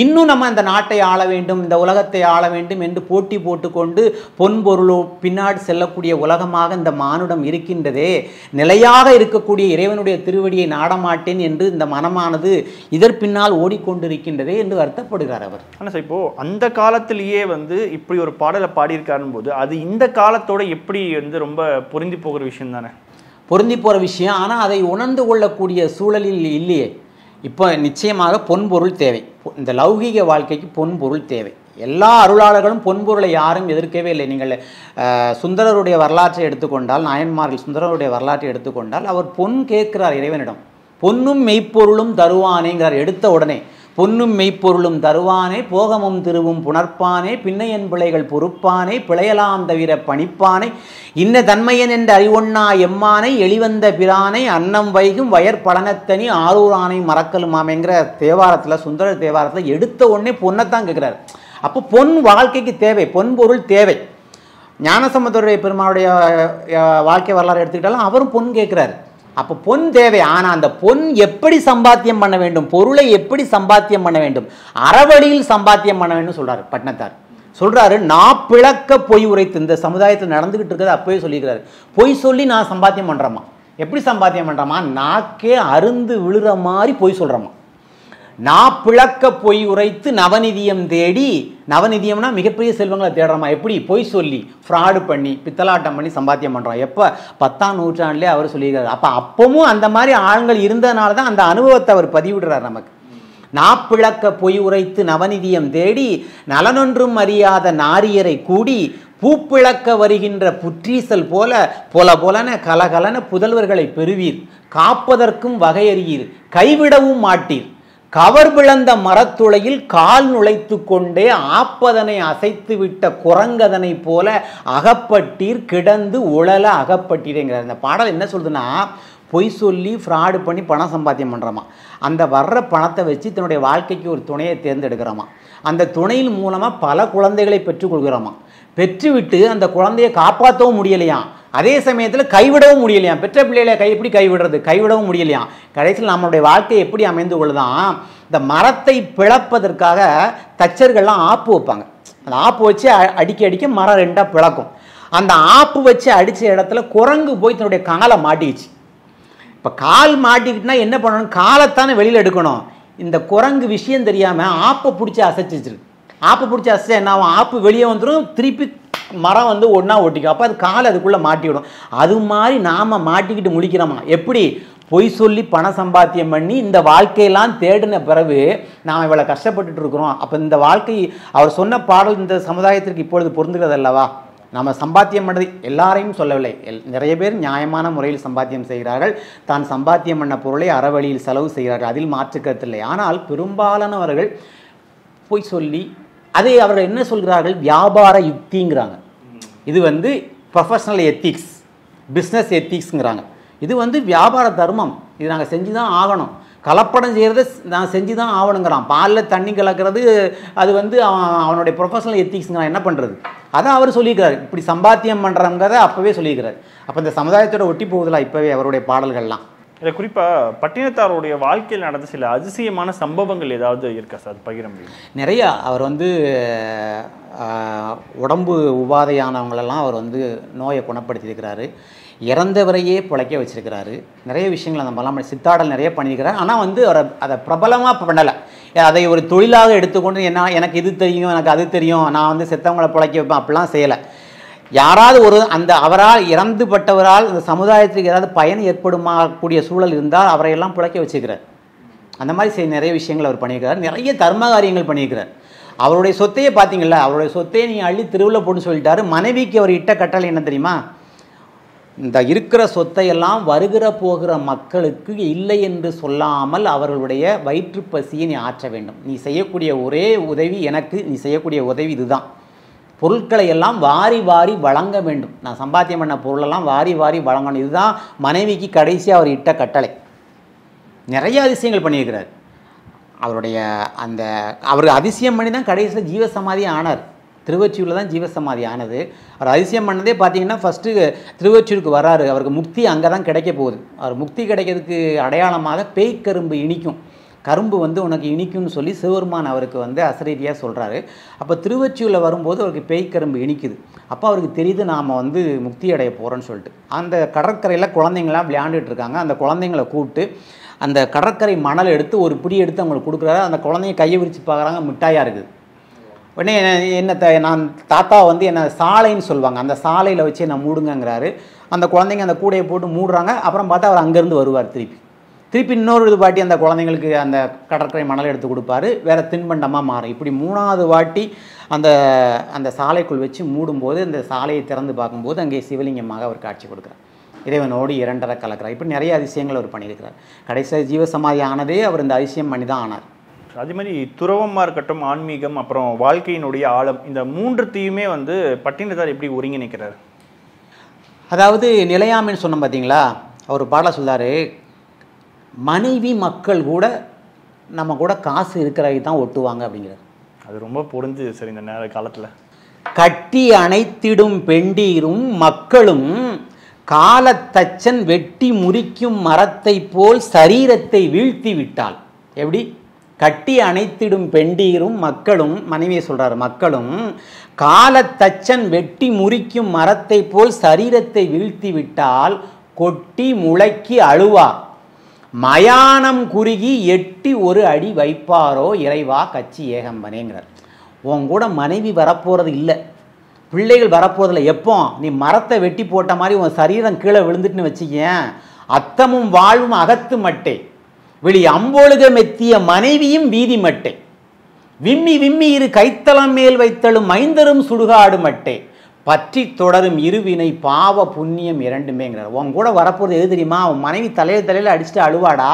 [SPEAKER 1] இன்னும் நம்ம இந்த நாட்டை ஆள வேண்டும், இந்த உலகத்தை ஆள வேண்டும் என்று போட்டி போட்டுக்கொண்டு பொன்பொருளோ பின்னாடி செல்லக்கூடிய உலகமாக இந்த மானுடம் இருக்கின்றதே, நிலையாக இருக்கக்கூடிய இறைவனுடைய திருவடியை நாடமாட்டேன் என்று இந்த மனமானது இதற் பின்னால் ஓடிக்கொண்டிருக்கின்றதே என்று வருத்தப்படுகிறார் அவர்.
[SPEAKER 2] ஆனால் சார் இப்போது அந்த காலத்திலேயே வந்து இப்படி ஒரு பாடலை பாடியிருக்காருன்னு போது அது இந்த காலத்தோட எப்படி வந்து ரொம்ப பொருந்தி போகிற விஷயம் தானே,
[SPEAKER 1] பொருந்தி போகிற விஷயம். ஆனால் அதை உணர்ந்து கொள்ளக்கூடிய சூழலில் இல்லையே. இப்போ நிச்சயமாக பொன்பொருள் தேவை, இந்த லௌகீக வாழ்க்கைக்கு பொன்பொருள் தேவை. எல்லா அருளாளர்களும் பொன்பொருளை யாரும் எதிர்க்கவே இல்லை. நீங்கள் சுந்தரருடைய வரலாற்றை எடுத்துக்கொண்டால், நாயன்மார்கள் சுந்தரருடைய வரலாற்றை எடுத்துக்கொண்டால் அவர் பொன் கேட்கிறார் இறைவனிடம், பொன்னும் மெய்ப்பொருளும் தருவானேங்கிறார். எடுத்த உடனே பொன்னும் மெய்ப்பொருளும் தருவானே போகமும் திருவும் புணர்ப்பானே பின்னையன் பிள்ளைகள் பொறுப்பானே பிழையலாம் தவிர பணிப்பானே இன்ன தன்மையன் என்ற அறிவொன்னா எம்மானை எளிவந்த பிரானை அன்னம் வைகும் வயற் பழனத்தனி ஆரூரானை மறக்கலுமாமேங்கிற தேவாரத்தில் சுந்தர தேவாரத்தில் எடுத்த உடனே பொன்னைத்தான் கேட்குறாரு. அப்போ பொன் வாழ்க்கைக்கு தேவை, பொன் பொருள் தேவை. ஞானசம்பந்தருடைய பெருமாளுடைய வாழ்க்கை வரலாறு எடுத்துக்கிட்டாலும் அவரும் பொன் கேட்குறாரு. அப்போ பொன் தேவை. ஆனால் அந்த பொன் எப்படி சம்பாத்தியம் பண்ண வேண்டும், பொருளை எப்படி சம்பாத்தியம் பண்ண வேண்டும், அறவழியில் சம்பாத்தியம் பண்ண வேண்டும் சொல்கிறார் பட்டினத்தார். சொல்கிறாரு, நான் பிளக்க பொய் உரைத்து இந்த சமுதாயத்தில் நடந்துக்கிட்டு இருக்கிறது அப்போயே சொல்லிக்கிறாரு. பொய் சொல்லி நான் சம்பாத்தியம் பண்ணுறேம்மா. எப்படி சம்பாத்தியம் பண்ணுறோமா, நாக்கே அருந்து விழுற மாதிரி பொய் சொல்கிறோமா. நான் பிளக்க பொய் உரைத்து நவநிதியம் தேடி, நவநிதியம்னா மிகப்பெரிய செல்வங்களை தேடுறோமா. எப்படி பொய் சொல்லி ஃப்ராடு பண்ணி பித்தலாட்டம் பண்ணி சம்பாத்தியம் பண்ணுறோம். எப்போ 10ஆம் நூற்றாண்டுலேயே அவர் சொல்லியிருக்காரு. அப்பவும் அந்த மாதிரி ஆண்கள் இருந்ததுனால தான் அந்த அனுபவத்தை அவர் பதிவிடுறார் நமக்கு. நாப்பிளக்க பொய் உரைத்து நவநிதியம் தேடி நலனொன்றும் அறியாத நாரியரை கூடி பூப்பிளக்க வருகின்ற புற்றீசல் போல போலன கலகலன புதல்வர்களை பெறுவீர் காப்பதற்கும் வகையறியீர் கைவிடவும் மாட்டீர் கவர் பிளந்த மரத்துளையில் கால் நுழைத்து கொண்டே ஆப்பதனை அசைத்து விட்ட குரங்கதனை போல அகப்பட்டீர் கிடந்து உழல அகப்பட்டீரேங்கிறார். இந்த பாடல் என்ன சொல்லுதுன்னா, பொய் சொல்லி ஃப்ராடு பண்ணி பணம் சம்பாத்தியம் பண்ணுறோமா. அந்த வர்ற பணத்தை வச்சு தன்னுடைய வாழ்க்கைக்கு ஒரு துணையை தேர்ந்தெடுக்கிறோமா. அந்த துணையின் மூலமாக பல குழந்தைகளை பெற்றுக்கொள்கிறோமா. பெற்றுவிட்டு அந்த குழந்தையை காப்பாற்றவும் முடியலையாம், அதே சமயத்தில் கைவிடவும் முடியலையாம். பெற்ற பிள்ளைகளை எப்படி கைவிடுறது, கைவிடவும் முடியலையாம். கடைசியில் நம்மளுடைய வாழ்க்கை எப்படி அமைந்து கொள்ளுதான், இந்த மரத்தை பிளப்பதற்காக தச்சர்கள்லாம் ஆப்பு வைப்பாங்க. அந்த ஆப்பு வச்சு அடிக்க அடிக்க மரம் ரெண்டாக பிளக்கும். அந்த ஆப்பு வச்சு அடித்த இடத்துல குரங்கு போய் தன்னுடைய காலை மாட்டிக்கிச்சு. இப்போ கால் மாட்டிக்கிட்டுனா என்ன பண்ணணும், காலைத்தானே வெளியில் எடுக்கணும். இந்த குரங்கு விஷயம் தெரியாமல் ஆப்பை பிடிச்சி அசைச்சிருக்கு. ஆப்பை பிடிச்சி அசைச்சா என்ன ஆகும், ஆப்பு வெளியே வந்துடும், திருப்பி மரம் வந்து ஒன்றா ஒட்டிக்கும். அப்போ அது காலை அதுக்குள்ளே மாட்டிவிடும். அது மாதிரி நாம் மாட்டிக்கிட்டு முடிக்கிறோமா. எப்படி, பொய் சொல்லி பணம் சம்பாத்தியம் பண்ணி இந்த வாழ்க்கையெல்லாம் தேடின பிறகு நாம் இவ்வளோ கஷ்டப்பட்டுட்டு இருக்கிறோம். அப்போ இந்த வாழ்க்கை அவர் சொன்ன பாடல் இந்த சமுதாயத்திற்கு இப்பொழுது பொருந்துகிறது அல்லவா. நம்ம சம்பாத்தியம் பண்ணது எல்லாரையும் சொல்லவில்லை, நிறைய பேர் நியாயமான முறையில் சம்பாத்தியம் செய்கிறார்கள். தான் சம்பாத்தியம் பண்ண பொருளை அறவழியில் செலவு செய்கிறார்கள், அதில் மாற்றுக்கருத்தில்லை. ஆனால் பெரும்பாலானவர்கள் பொய் சொல்லி அதை அவர்கள் என்ன சொல்கிறார்கள், வியாபார யுக்திங்கிறாங்க. இது வந்து ப்ரொஃபஷனல் எத்திக்ஸ், பிஸ்னஸ் எத்திக்ஸுங்கிறாங்க. இது வந்து வியாபார தர்மம், இது நாங்கள் செஞ்சு தான் ஆகணும். கலப்படம் செய்கிறத நான் செஞ்சு தான் ஆகணுங்கிறான். பாலில் தண்ணி கலக்கிறது அது வந்து அவனுடைய ப்ரொஃபஷனல் எத்திக்ஸுங்கிறான். என்ன பண்ணுறது, அதான் அவர் சொல்லியிருக்கிறார். இப்படி சம்பாத்தியம் பண்ணுறங்கிறத அப்போவே சொல்லியிருக்கிறார். அப்போ இந்த சமுதாயத்தோட ஒட்டி போகுதுலாம் இப்போவே அவருடைய பாடல்கள்லாம்.
[SPEAKER 2] இதில் குறிப்பாக பட்டினத்தாருடைய வாழ்க்கையில் நடந்த சில அதிசயமான சம்பவங்கள் ஏதாவது இருக்கா சார், பகிர முடியும்?
[SPEAKER 1] நிறையா. அவர் வந்து உடம்பு உபாதையானவங்களெல்லாம் அவர் வந்து நோயை குணப்படுத்தியிருக்கிறாரு. இறந்தவரையே பிழைக்க வச்சிருக்கிறாரு. நிறைய விஷயங்கள் அந்த மாதிரிலாம் சித்தாடல் நிறைய பண்ணியிருக்கிறார். ஆனால் வந்து அவர் அதை பிரபலமாக பண்ணலை. அதை ஒரு தொழிலாக எடுத்துக்கொண்டு என்ன எனக்கு இது தெரியும் எனக்கு அது தெரியும் நான் வந்து செத்தவங்களை பிழைக்க வைப்பேன் அப்படிலாம் செய்யலை. யாராவது ஒரு அந்த அவரால் இறந்துபட்டவரால் இந்த சமுதாயத்துக்கு ஏதாவது பயன் ஏற்படுமாக்கூடிய சூழல் இருந்தால் அவரையெல்லாம் பிழைக்க வச்சுக்கிறார். அந்த மாதிரி நிறைய விஷயங்கள் அவர் பண்ணியிருக்கிறார். நிறைய தர்ம காரியங்கள் பண்ணியிருக்கிறார். அவருடைய சொத்தையே பார்த்தீங்களா, அவருடைய சொத்தையை நீங்கள் அள்ளி திருவிழா போட்டு சொல்லிட்டாரு. மனைவிக்கு அவர் இட்ட கட்டளை என்ன தெரியுமா, இந்த இருக்கிற சொத்தையெல்லாம் வருகிற போகிற மக்களுக்கு இல்லை என்று சொல்லாமல் அவர்களுடைய வயிற்று பசியை நீ ஆற்ற வேண்டும். நீ செய்யக்கூடிய ஒரே உதவி எனக்கு, நீ செய்யக்கூடிய உதவி இதுதான். பொருட்களை எல்லாம் வாரி வாரி வழங்க வேண்டும். நான் சம்பாத்தியம் பண்ண பொருளெல்லாம் வாரி வாரி வழங்கணும். இதுதான் மனைவிக்கு கடைசியாக அவர் இட்ட கட்டளை. நிறைய அதிசயங்கள் பண்ணியிருக்கிறார். அவருடைய அந்த அவர் அதிசயம் பண்ணி தான் கடைசியில் ஜீவசமாதி ஆனார். திருவொற்றியூரில் தான் ஜீவசமாதி ஆனது. அவர் அதிசயம் பண்ணதே பார்த்தீங்கன்னா ஃபஸ்ட்டு திருவொற்றியூருக்கு வராரு. அவருக்கு முக்தி அங்கே தான் கிடைக்க போகுது. அவர் முக்தி கிடைக்கிறதுக்கு அடையாளமாக பேய்க்கரும்பு இனிக்கும், கரும்பு வந்து உனக்கு இனிக்கும்னு சொல்லி சிவபெருமான் அவருக்கு வந்து அசரீதியாக சொல்கிறாரு. அப்போ திருவொற்றியூரில் வரும்போது அவருக்கு பேய்க்கரும்பு இனிக்குது. அப்போ அவருக்கு தெரியுது நாம் வந்து முக்தி அடைய போகிறோன்னு சொல்லிட்டு அந்த கடற்கரையில் குழந்தைங்களாம் விளையாண்டுட்டு இருக்காங்க. அந்த குழந்தைங்களை கூப்பிட்டு அந்த கடற்கரை மணல் எடுத்து ஒரு பிடி எடுத்து அவங்களுக்கு கொடுக்குறாரு. அந்த குழந்தைங்க கையை விரித்து பார்க்குறாங்க, மிட்டாயாக இருக்குது. உடனே நான் தாத்தா வந்து என்னை சாலைன்னு சொல்லுவாங்க, அந்த சாலையில் வச்சு என்னை மூடுங்கிறாரு. அந்த குழந்தைங்க அந்த கூடையை போட்டு மூடுறாங்க. அப்புறம் பார்த்தா அவர் அங்கேருந்து வருவார். திருப்பி இன்னொரு இது வாட்டி அந்த குழந்தைங்களுக்கு அந்த கடற்கரை மணல் எடுத்து கொடுப்பாரு. வேறு தின்பண்டமாக மாறும். இப்படி 3வது வாட்டி அந்த அந்த சாலைக்குள் வச்சு மூடும்போது அந்த சாலையை திறந்து பார்க்கும்போது அங்கே சிவலிங்கமாக அவர் காட்சி கொடுக்குறார். இறைவனோடு 2 கலக்கிறார். இப்படி நிறைய அதிசயங்கள் அவர் பண்ணியிருக்கிறார். கடைசியாக ஜீவசமாதி ஆனதே அவர் இந்த அதிசயம் பண்ணி தான் ஆனார்.
[SPEAKER 2] அதே மாதிரி துறவமாக இருக்கட்டும், ஆன்மீகம், அப்புறம் வாழ்க்கையினுடைய ஆழம், இந்த மூன்றுத்தையுமே வந்து பட்டினத்தார் எப்படி ஒருங்கிணைக்கிறார்?
[SPEAKER 1] அதாவது நிலையாமைன்னு சொன்னோம் பார்த்தீங்களா, அவர் பாடல சொல்றாரு, மனைவி மக்கள் கூட நம்ம கூட காசு இருக்கிறவங்க தான் ஒட்டுவாங்க அப்படிங்கிறார்.
[SPEAKER 2] அது ரொம்ப பொருந்துது சார் இந்த நேர காலத்தில்.
[SPEAKER 1] கட்டி அணைத்திடும் பெண்டீரும் மக்களும் காலத்தச்சன் வெட்டி முறிக்கும் மரத்தை போல் சரீரத்தை வீழ்த்தி விட்டால். எப்படி? கட்டி அணைத்திடும் பெண்டீரும் மக்களும், மனைவியை சொல்றாரு, மக்களும் காலத்தச்சன் வெட்டி முறிக்கும் மரத்தை போல் சரீரத்தை வீழ்த்தி விட்டால் கொட்டி முளைக்கி அழுவா, மயானம் குறுகி எட்டி ஒரு அடி வைப்பாரோ இறைவா கச்சி ஏகம்பனேங்கிறார். உன் கூட மனைவி வரப்போறது இல்லை, பிள்ளைகள் வரப்போதில்லை. எப்போ நீ மரத்தை வெட்டி போட்ட மாதிரி உன் சரீரம் கீழே விழுந்துட்டுன்னு வச்சுக்கேன், அத்தமும் வாழ்வும் அகத்து மட்டை, வெளி அம்போழுக மெத்திய மனைவியும் வீதி மட்டை, விம்மி விம்மி இரு கைத்தளம் மேல் வைத்தலும் மைந்தரும் சுடுகாடு மட்டை, பற்றி தொடரும் இருவினை பாவ புண்ணியம் இரண்டுமேங்கிறார். உன் கூட வரப்போகிறது எது தெரியுமா? உன் மனைவி தலையில் அடிச்சுட்டு அழுவாடா,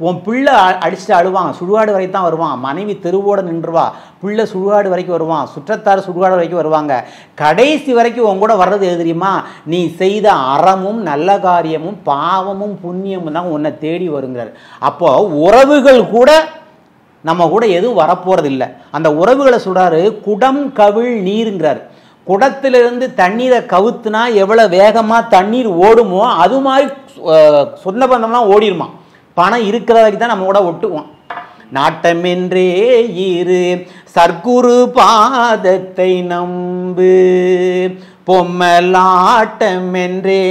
[SPEAKER 1] உன் பிள்ளை அடிச்சுட்டு அழுவான், சுடுகாடு வரைக்கும் தான் வருவான், மனைவி தெருவோடு நின்றுவா, பிள்ளை சுடுகாடு வரைக்கும் வருவான், சுற்றத்தார் சுடுகாடு வரைக்கும் வருவாங்க, கடைசி வரைக்கும் உன் கூட வர்றது எது தெரியுமா? நீ செய்த அறமும் நல்ல காரியமும் பாவமும் புண்ணியமும் தான் உன்னை தேடி வருங்கிறார். அப்போ உறவுகள் கூட நம்ம கூட எதுவும் வரப்போறது இல்லை. அந்த உறவுகளை சொல்றாரு, குடம் கவிழ் நீருங்கிறார். குடத்திலிருந்து தண்ணீரை கவுத்துனா எவ்வளோ வேகமாக தண்ணீர் ஓடுமோ அது மாதிரி சொந்த பந்தம்லாம் ஓடிடுமா. பணம் இருக்கிற வரைக்கும் தான் நம்ம கூட ஒட்டுவோம். நாட்டமென்றே இரு சர்க்குரு பாதத்தை நம்பு, பொம்மலாட்டம் என்றே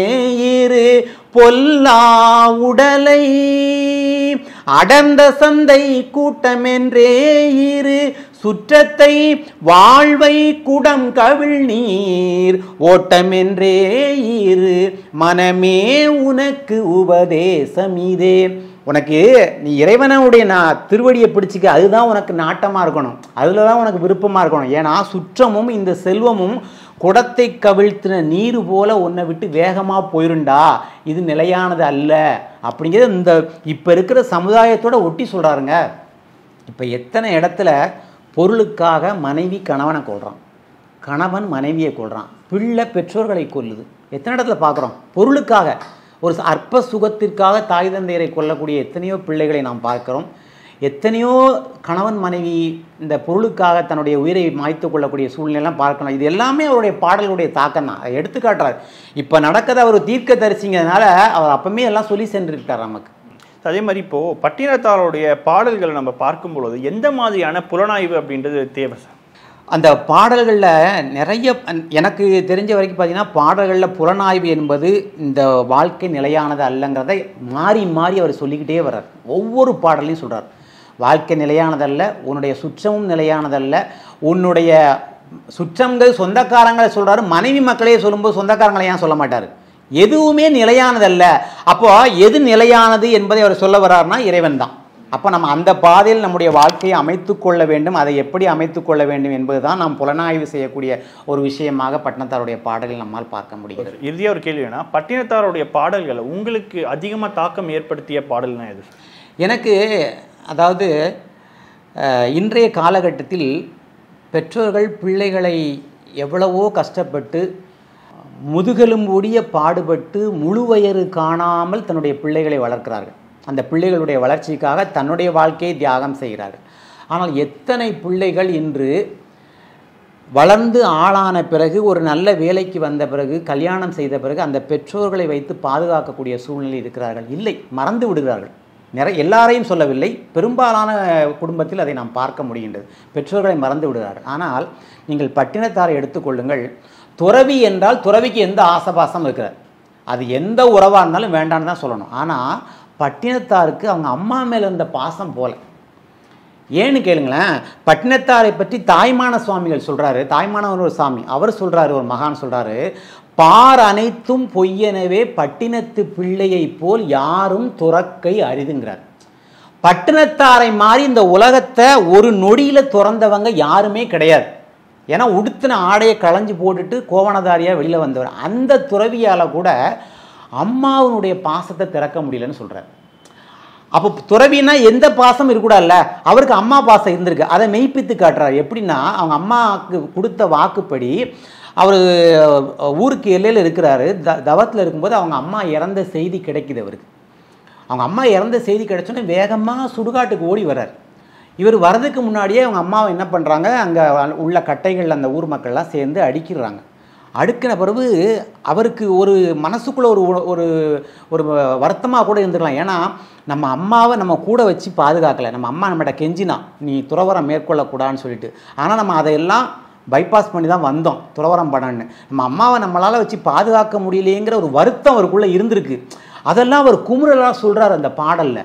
[SPEAKER 1] இரு பொல்லா உடலை, அடர்ந்த சந்தை கூட்டம் என்றே இரு சுற்றத்தை, வாழ்வை குடம் கவிழ் நீர் ஓட்டமென்றே இரு மனமே உனக்கு உபதேசம் இதே. உனக்கு நீ இறைவனுடைய திருவடியை பிடிச்சிக்க, அதுதான் உனக்கு நாட்டமாக இருக்கணும், அதில் தான் உனக்கு விருப்பமாக இருக்கணும். ஏன்னா சுற்றமும் இந்த செல்வமும் குடத்தை கவிழ்த்தின நீர் போல உன்னை விட்டு வேகமாக போயிருண்டா, இது நிலையானது அல்ல அப்படிங்கிறது இந்த இப்போ இருக்கிற சமுதாயத்தோட ஒட்டி சொல்கிறாருங்க. இப்போ எத்தனை இடத்துல பொருளுக்காக மனைவி கணவனை கொள்கிறான், கணவன் மனைவியை கொள்கிறான், பிள்ளை பெற்றோர்களை கொல்லுது. எத்தனை இடத்துல பார்க்குறோம்? பொருளுக்காக, ஒரு அற்ப சுகத்திற்காக தாய் தந்தையரை கொல்லக்கூடிய எத்தனையோ பிள்ளைகளை நாம் பார்க்கிறோம். எத்தனையோ கணவன் மனைவி இந்த பொருளுக்காக தன்னுடைய உயிரை மாய்த்து கொள்ளக்கூடிய சூழ்நிலையெல்லாம் பார்க்கலாம். இது எல்லாமே அவருடைய பாடல்களுடைய தாக்கம் தான். அதை எடுத்துக்காட்டுறார். இப்போ நடக்கிறத அவர் தீர்க்க தரிசிங்கிறதுனால அவர் அப்பவுமே எல்லாம் சொல்லி சென்றிருக்கார் நமக்கு.
[SPEAKER 2] அதே மாதிரி இப்போது பட்டினத்தாருடைய பாடல்களை நம்ம பார்க்கும் பொழுது எந்த மாதிரியான புலனாய்வு அப்படின்றது தேவை சார்?
[SPEAKER 1] அந்த பாடல்களில் நிறைய, எனக்கு தெரிஞ்ச வரைக்கும் பார்த்தீங்கன்னா பாடல்களில் புலனாய்வு என்பது இந்த வாழ்க்கை நிலையானது அல்லங்கிறதை மாறி மாறி அவர் சொல்லிக்கிட்டே வர்றார். ஒவ்வொரு பாடலையும் சொல்கிறார், வாழ்க்கை நிலையானதல்ல, உன்னுடைய சுற்றமும் நிலையானதல்ல, உன்னுடைய சுற்றங்கள் சொந்தக்காரங்களை சொல்கிறாரு, மனைவி மக்களையே சொல்லும்போது சொந்தக்காரங்களை ஏன் சொல்ல மாட்டார்? எதுவுமே நிலையானதல்ல. அப்போ எது நிலையானது என்பதை அவர் சொல்ல வர்றாருன்னா இறைவன் தான். அப்போ நம்ம அந்த பாதையில் நம்முடைய வாழ்க்கையை அமைத்து கொள்ள வேண்டும். அதை எப்படி அமைத்து கொள்ள வேண்டும் என்பது தான் நாம் புலனாய்வு செய்யக்கூடிய ஒரு விஷயமாக பட்டினத்தாருடைய பாடலில் நம்மால் பார்க்க முடிகிறது.
[SPEAKER 2] இறுதியாக ஒரு கேள்வி வேணா, பட்டினத்தாருடைய பாடல்களை உங்களுக்கு அதிகமாக தாக்கம் ஏற்படுத்திய பாடல்னா எது?
[SPEAKER 1] எனக்கு அதாவது இன்றைய காலகட்டத்தில் பெற்றோர்கள் பிள்ளைகளை எவ்வளவோ கஷ்டப்பட்டு முதுகெலும்புடைய பாடுபட்டு முழு வயறு காணாமல் தன்னுடைய பிள்ளைகளை வளர்க்கிறார்கள். அந்த பிள்ளைகளுடைய வளர்ச்சிக்காக தன்னுடைய வாழ்க்கையை தியாகம் செய்கிறார்கள். ஆனால் எத்தனை பிள்ளைகள் இன்று வளர்ந்து ஆளான பிறகு, ஒரு நல்ல வேலைக்கு வந்த பிறகு, கல்யாணம் செய்த பிறகு அந்த பெற்றோர்களை வைத்து பாதுகாக்கக்கூடிய சூழ்நிலை இருக்கிறார்கள்? இல்லை, மறந்து விடுகிறார்கள். எல்லாரையும் சொல்லவில்லை, பெரும்பாலான குடும்பத்தில் அதை நாம் பார்க்க முடிகின்றது. பெற்றோர்களை மறந்து விடுகிறார்கள். ஆனால் நீங்கள் பட்டினத்தாரை எடுத்துக்கொள்ளுங்கள். துறவி என்றால் துறவிக்கு எந்த ஆசபாசம் இருக்கிறது, அது எந்த உறவாக இருந்தாலும் வேண்டான்னு தான் சொல்லணும். ஆனால் பட்டினத்தாருக்கு அவங்க அம்மா மேலே இருந்த பாசம் போல. ஏன்னு கேளுங்களேன், பட்டினத்தாரை பற்றி தாய்மான சுவாமிகள் சொல்கிறாரு. தாய்மானவர் ஒரு சாமி, அவர் சொல்கிறாரு, ஒரு மகான் சொல்கிறாரு, பார் அனைத்தும் பொய்யெனவே பட்டினத்து பிள்ளையை போல் யாரும் துறக்கை அரிதுங்கிறார். பட்டினத்தாரை மாதிரி இந்த உலகத்தை ஒரு நொடியில் துறந்தவங்க யாருமே கிடையாது. ஏன்னா உடுத்தின ஆடையை களைஞ்சி போட்டுட்டு கோவணதாரியாக வெளியில் வந்தவர். அந்த துறவியால் கூட அம்மாவுடைய பாசத்தை திறக்க முடியலன்னு சொல்கிறார். அப்போ துறவினா எந்த பாசம் இருக்கக்கூடாதுல்ல, அவருக்கு அம்மா பாசம் இருந்திருக்கு, அதை மெய்ப்பித்து காட்டுறாரு. எப்படின்னா அவங்க அம்மாவுக்கு கொடுத்த வாக்குப்படி அவர் ஊருக்கு எல்லையில் இருக்கிறாரு, தவத்தில் இருக்கும்போது அவங்க அம்மா இறந்த செய்தி கிடைக்குது அவருக்கு. அவங்க அம்மா இறந்த செய்தி கிடைச்சோன்னே வேகமாக சுடுகாட்டுக்கு ஓடி வர்றார். இவர் வரதுக்கு முன்னாடியே அவங்க அம்மாவை என்ன பண்ணுறாங்க, அங்கே உள்ள கட்டைகள் அந்த ஊர் மக்கள்லாம் சேர்ந்து அடிக்கிறாங்க. அடுக்கின பிறகு அவருக்கு ஒரு மனசுக்குள்ளே ஒரு ஒரு ஒரு வருத்தமாக கூட இருந்துக்கலாம். ஏன்னா நம்ம அம்மாவை நம்ம கூட வச்சு பாதுகாக்கலை, நம்ம அம்மா நம்மகிட்ட கெஞ்சினா நீ துறவரம் மேற்கொள்ளக்கூடாதுன்னு சொல்லிட்டு. ஆனால் நம்ம அதையெல்லாம் பைபாஸ் பண்ணி தான் வந்தோம் துறவரம் பண்ணன்னு. நம்ம அம்மாவை நம்மளால் வச்சு பாதுகாக்க முடியலையேங்கிற ஒரு வருத்தம் அவருக்குள்ளே இருந்திருக்கு. அதெல்லாம் அவர் குமுறலாக சொல்கிறார் அந்த பாடலில்.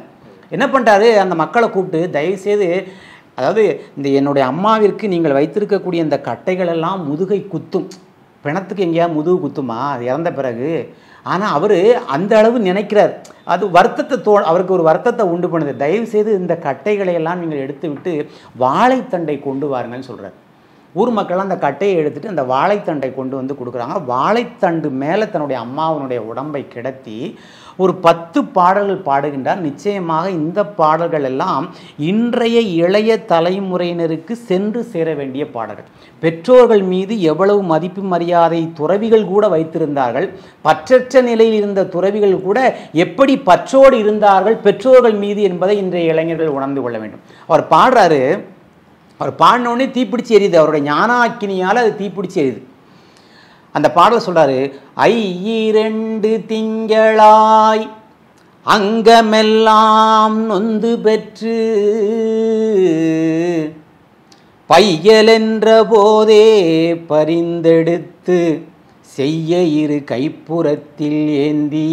[SPEAKER 1] என்ன பண்ணுறாரு, அந்த மக்களை கூப்பிட்டு தயவுசெய்து, அதாவது இந்த என்னுடைய அம்மாவிற்கு நீங்கள் வைத்திருக்கக்கூடிய இந்த கட்டைகள் எல்லாம் முதுகை குத்தும், பிணத்துக்கு எங்கேயா முதுகு குத்துமா அது இறந்த பிறகு. ஆனால் அவர் அந்த அளவு நினைக்கிறார், அது வருத்தத்தை அவருக்கு ஒரு வருத்தத்தை உண்டு பண்ணுது. தயவுசெய்து இந்த கட்டைகளை எல்லாம் நீங்கள் எடுத்து விட்டு வாழைத்தண்டை கொண்டு வாருங்கன்னு சொல்கிறார். ஊர் மக்கள்லாம் அந்த கட்டையை எடுத்துகிட்டு அந்த வாழைத்தண்டை கொண்டு வந்து கொடுக்குறாங்க. வாழைத்தண்டு மேலே தன்னுடைய அம்மாவனுடைய உடம்பை கிடத்தி ஒரு 10 பாடல்கள் பாடுகின்றார். நிச்சயமாக இந்த பாடல்கள் எல்லாம் இன்றைய இளைய தலைமுறையினருக்கு சென்று சேர வேண்டிய பாடல்கள். பெற்றோர்கள் மீது எவ்வளவு மதிப்பு மரியாதை துறவிகள் கூட வைத்திருந்தார்கள், பற்றற்ற நிலையில் இருந்த துறவிகள் கூட எப்படி பற்றோடு இருந்தார்கள் பெற்றோர்கள் மீது என்பதை இன்றைய இளைஞர்கள் உணர்ந்து கொள்ள வேண்டும். அவர் பாடுறாரு, அவர் பாடினோடனே தீப்பிடிச்சு எரியுது, அவருடைய ஞானாக்கினியால் அது தீப்பிடிச்சு எரியுது. அந்த பாடல் சொல்றாரு, 2 திங்களாய் அங்கமெல்லாம் நொந்து பெற்று பையலென்ற போதே பரிந்தெடுத்து செய்ய இரு கைப்புறத்தில் ஏந்தி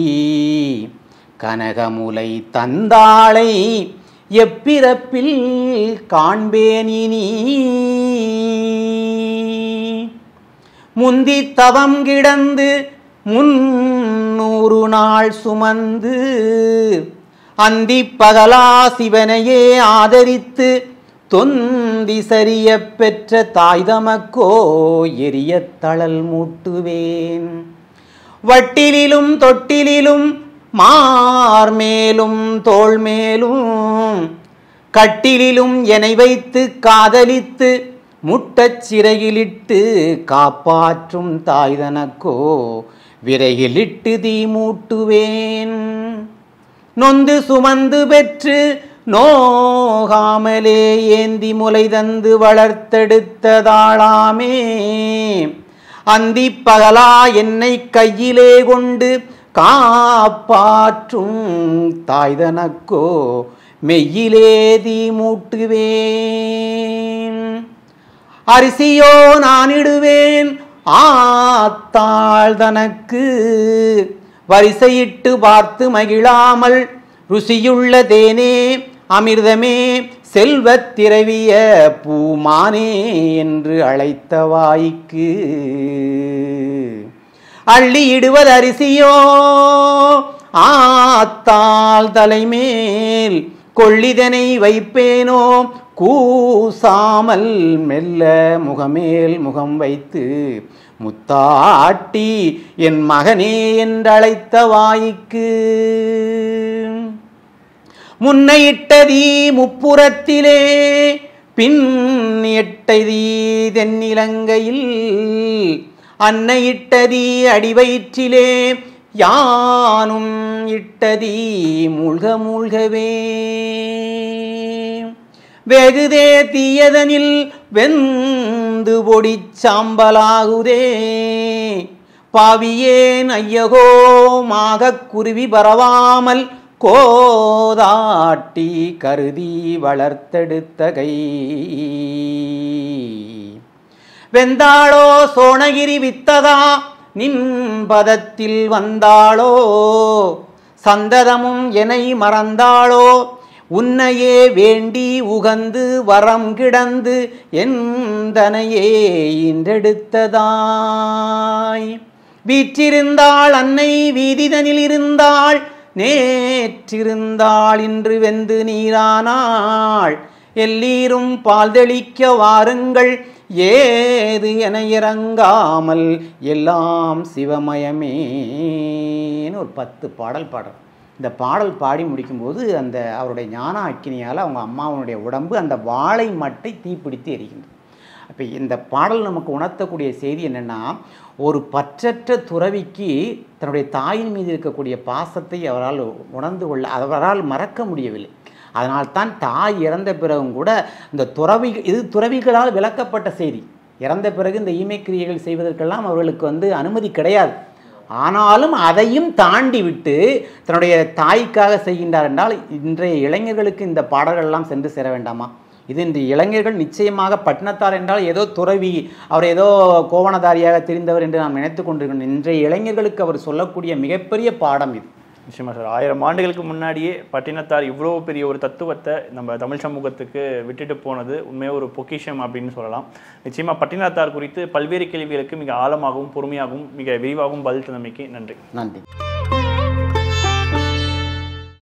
[SPEAKER 1] கனகமுலை தந்தாளை எப்பிறப்பில் காண்பேனினி முந்தி தவம் கிடந்து 300 நாள் சுமந்து அந்தி பகலா சிவனையே ஆதரித்து தொந்தி சரிய பெற்ற தாய் தமக்கோ எரிய தழல் மூட்டுவேன் வட்டிலிலும் தொட்டிலிலும் மார்மேலும் தோள் மேலும் கட்டிலிலும் எனை வைத்து காதலித்து முட்டச் சிறையிலிட்டு காப்பாற்றும் தாய்தனக்கோ விரையிலிட்டு தீ மூட்டுவேன் நொந்து சுமந்து பெற்று நோகாமலே ஏந்தி முலை தந்து வளர்த்தெடுத்ததாளாமே அந்தி பகலா என்னை கையிலே கொண்டு காப்பாற்றும் தாய்தனக்கோ மெய்யிலே தீ மூட்டுவேன் அரிசியோ நானிடுவேன் ஆத்தாள் தனக்கு வரிசையிட்டு பார்த்து மகிழாமல் ருசியுள்ள தேனே அமிர்தமே செல்வத் திரவிய பூமானே என்று அழைத்த வாய்க்கு அள்ளியிடுவது அரிசியோ ஆத்தாள் தலைமேல் கொள்ளிதனை வைப்பேனோ கூசாமல் மெல்ல முகமேல் முகம் வைத்து முத்தாட்டி என் மகனே என்றழைத்த வாய்க்கு முன்னையிட்டதீ முப்புறத்திலே பின் எட்டதீ தென்னிலங்கையில் அன்னையிட்டதீ அடிவயிற்றிலே யானும் இட்டதீ மூழ்க மூழ்கவே வெகுதே தீயதனில் வெந்து பொடி சாம்பலாகுதே பாவியேன் ஐயகோ மாகக் குருவி பரவாமல் கோதாட்டி கருதி வளர்த்தெடுத்த கை வெந்தாளோ சோணகிரி வித்ததா நின் பதத்தில் வந்தாளோ சந்ததமும் என்னை மறந்தாளோ உன்னையே வேண்டி உகந்து வரம் கிடந்து எந்தனையே இன்றெடுத்ததாய் வீற்றிருந்தாள் அன்னை வீதிதனில் இருந்தாள் நேற்றிருந்தாள் இன்று வெந்து நீரானாள் எல்லீரும் பால் தெளிக்க வாருங்கள் ஏது என இறங்காமல் எல்லாம் சிவமயமேன்னு ஒரு 10 பாடல் பாடுற. இந்த பாடல் பாடி முடிக்கும்போது அந்த அவருடைய ஞான அக்கினியால் அவங்க அம்மாவனுடைய உடம்பு அந்த வாழை மட்டை தீப்பிடித்து எரிகின்றது. அப்போ இந்த பாடல் நமக்கு உணர்த்தக்கூடிய செய்தி என்னென்னா, ஒரு பற்றற்ற துறவிக்கு தன்னுடைய தாயின் மீது இருக்கக்கூடிய பாசத்தை அவரால் உணர்ந்து கொள்ள அவரால் மறக்க முடியவில்லை. அதனால்தான் தாய் இறந்த பிறகும் கூட இந்த இது துறவிகளால் விளக்கப்பட்ட செய்தி. இறந்த பிறகு இந்த ஈமைக்கிரியைகள் செய்வதற்கெல்லாம் அவர்களுக்கு அனுமதி கிடையாது. ஆனாலும் அதையும் தாண்டி விட்டு தன்னுடைய தாய்க்காக செய்கின்றார் என்றால் இன்றைய இளைஞர்களுக்கு இந்த பாடல்கள்லாம் சென்று சேர வேண்டாமா? இது இன்றைய இளைஞர்கள் நிச்சயமாக பட்டினத்தார் என்றால் ஏதோ துறவி, அவர் ஏதோ கோவணதாரியாக தெரிந்தவர் என்று நாம் நினைத்து கொண்டிருக்கிறோம். இன்றைய இளைஞர்களுக்கு அவர் சொல்லக்கூடிய மிகப்பெரிய பாடம் இது.
[SPEAKER 2] நிச்சயமா சார். 1000 ஆண்டுகளுக்கு முன்னாடியே பட்டினத்தார் இவ்வளோ பெரிய ஒரு தத்துவத்தை நம்ம தமிழ் சமூகத்துக்கு விட்டுட்டு போனது உண்மையாக ஒரு பொக்கிஷம் அப்படின்னு சொல்லலாம். நிச்சயமாக பட்டினத்தார் குறித்து பல்வேறு கேள்விகளுக்கு மிக ஆழமாகவும் பொறுமையாகவும் மிக விரிவாகவும் பதில் தந்தமைக்கு நன்றி.
[SPEAKER 1] நன்றி.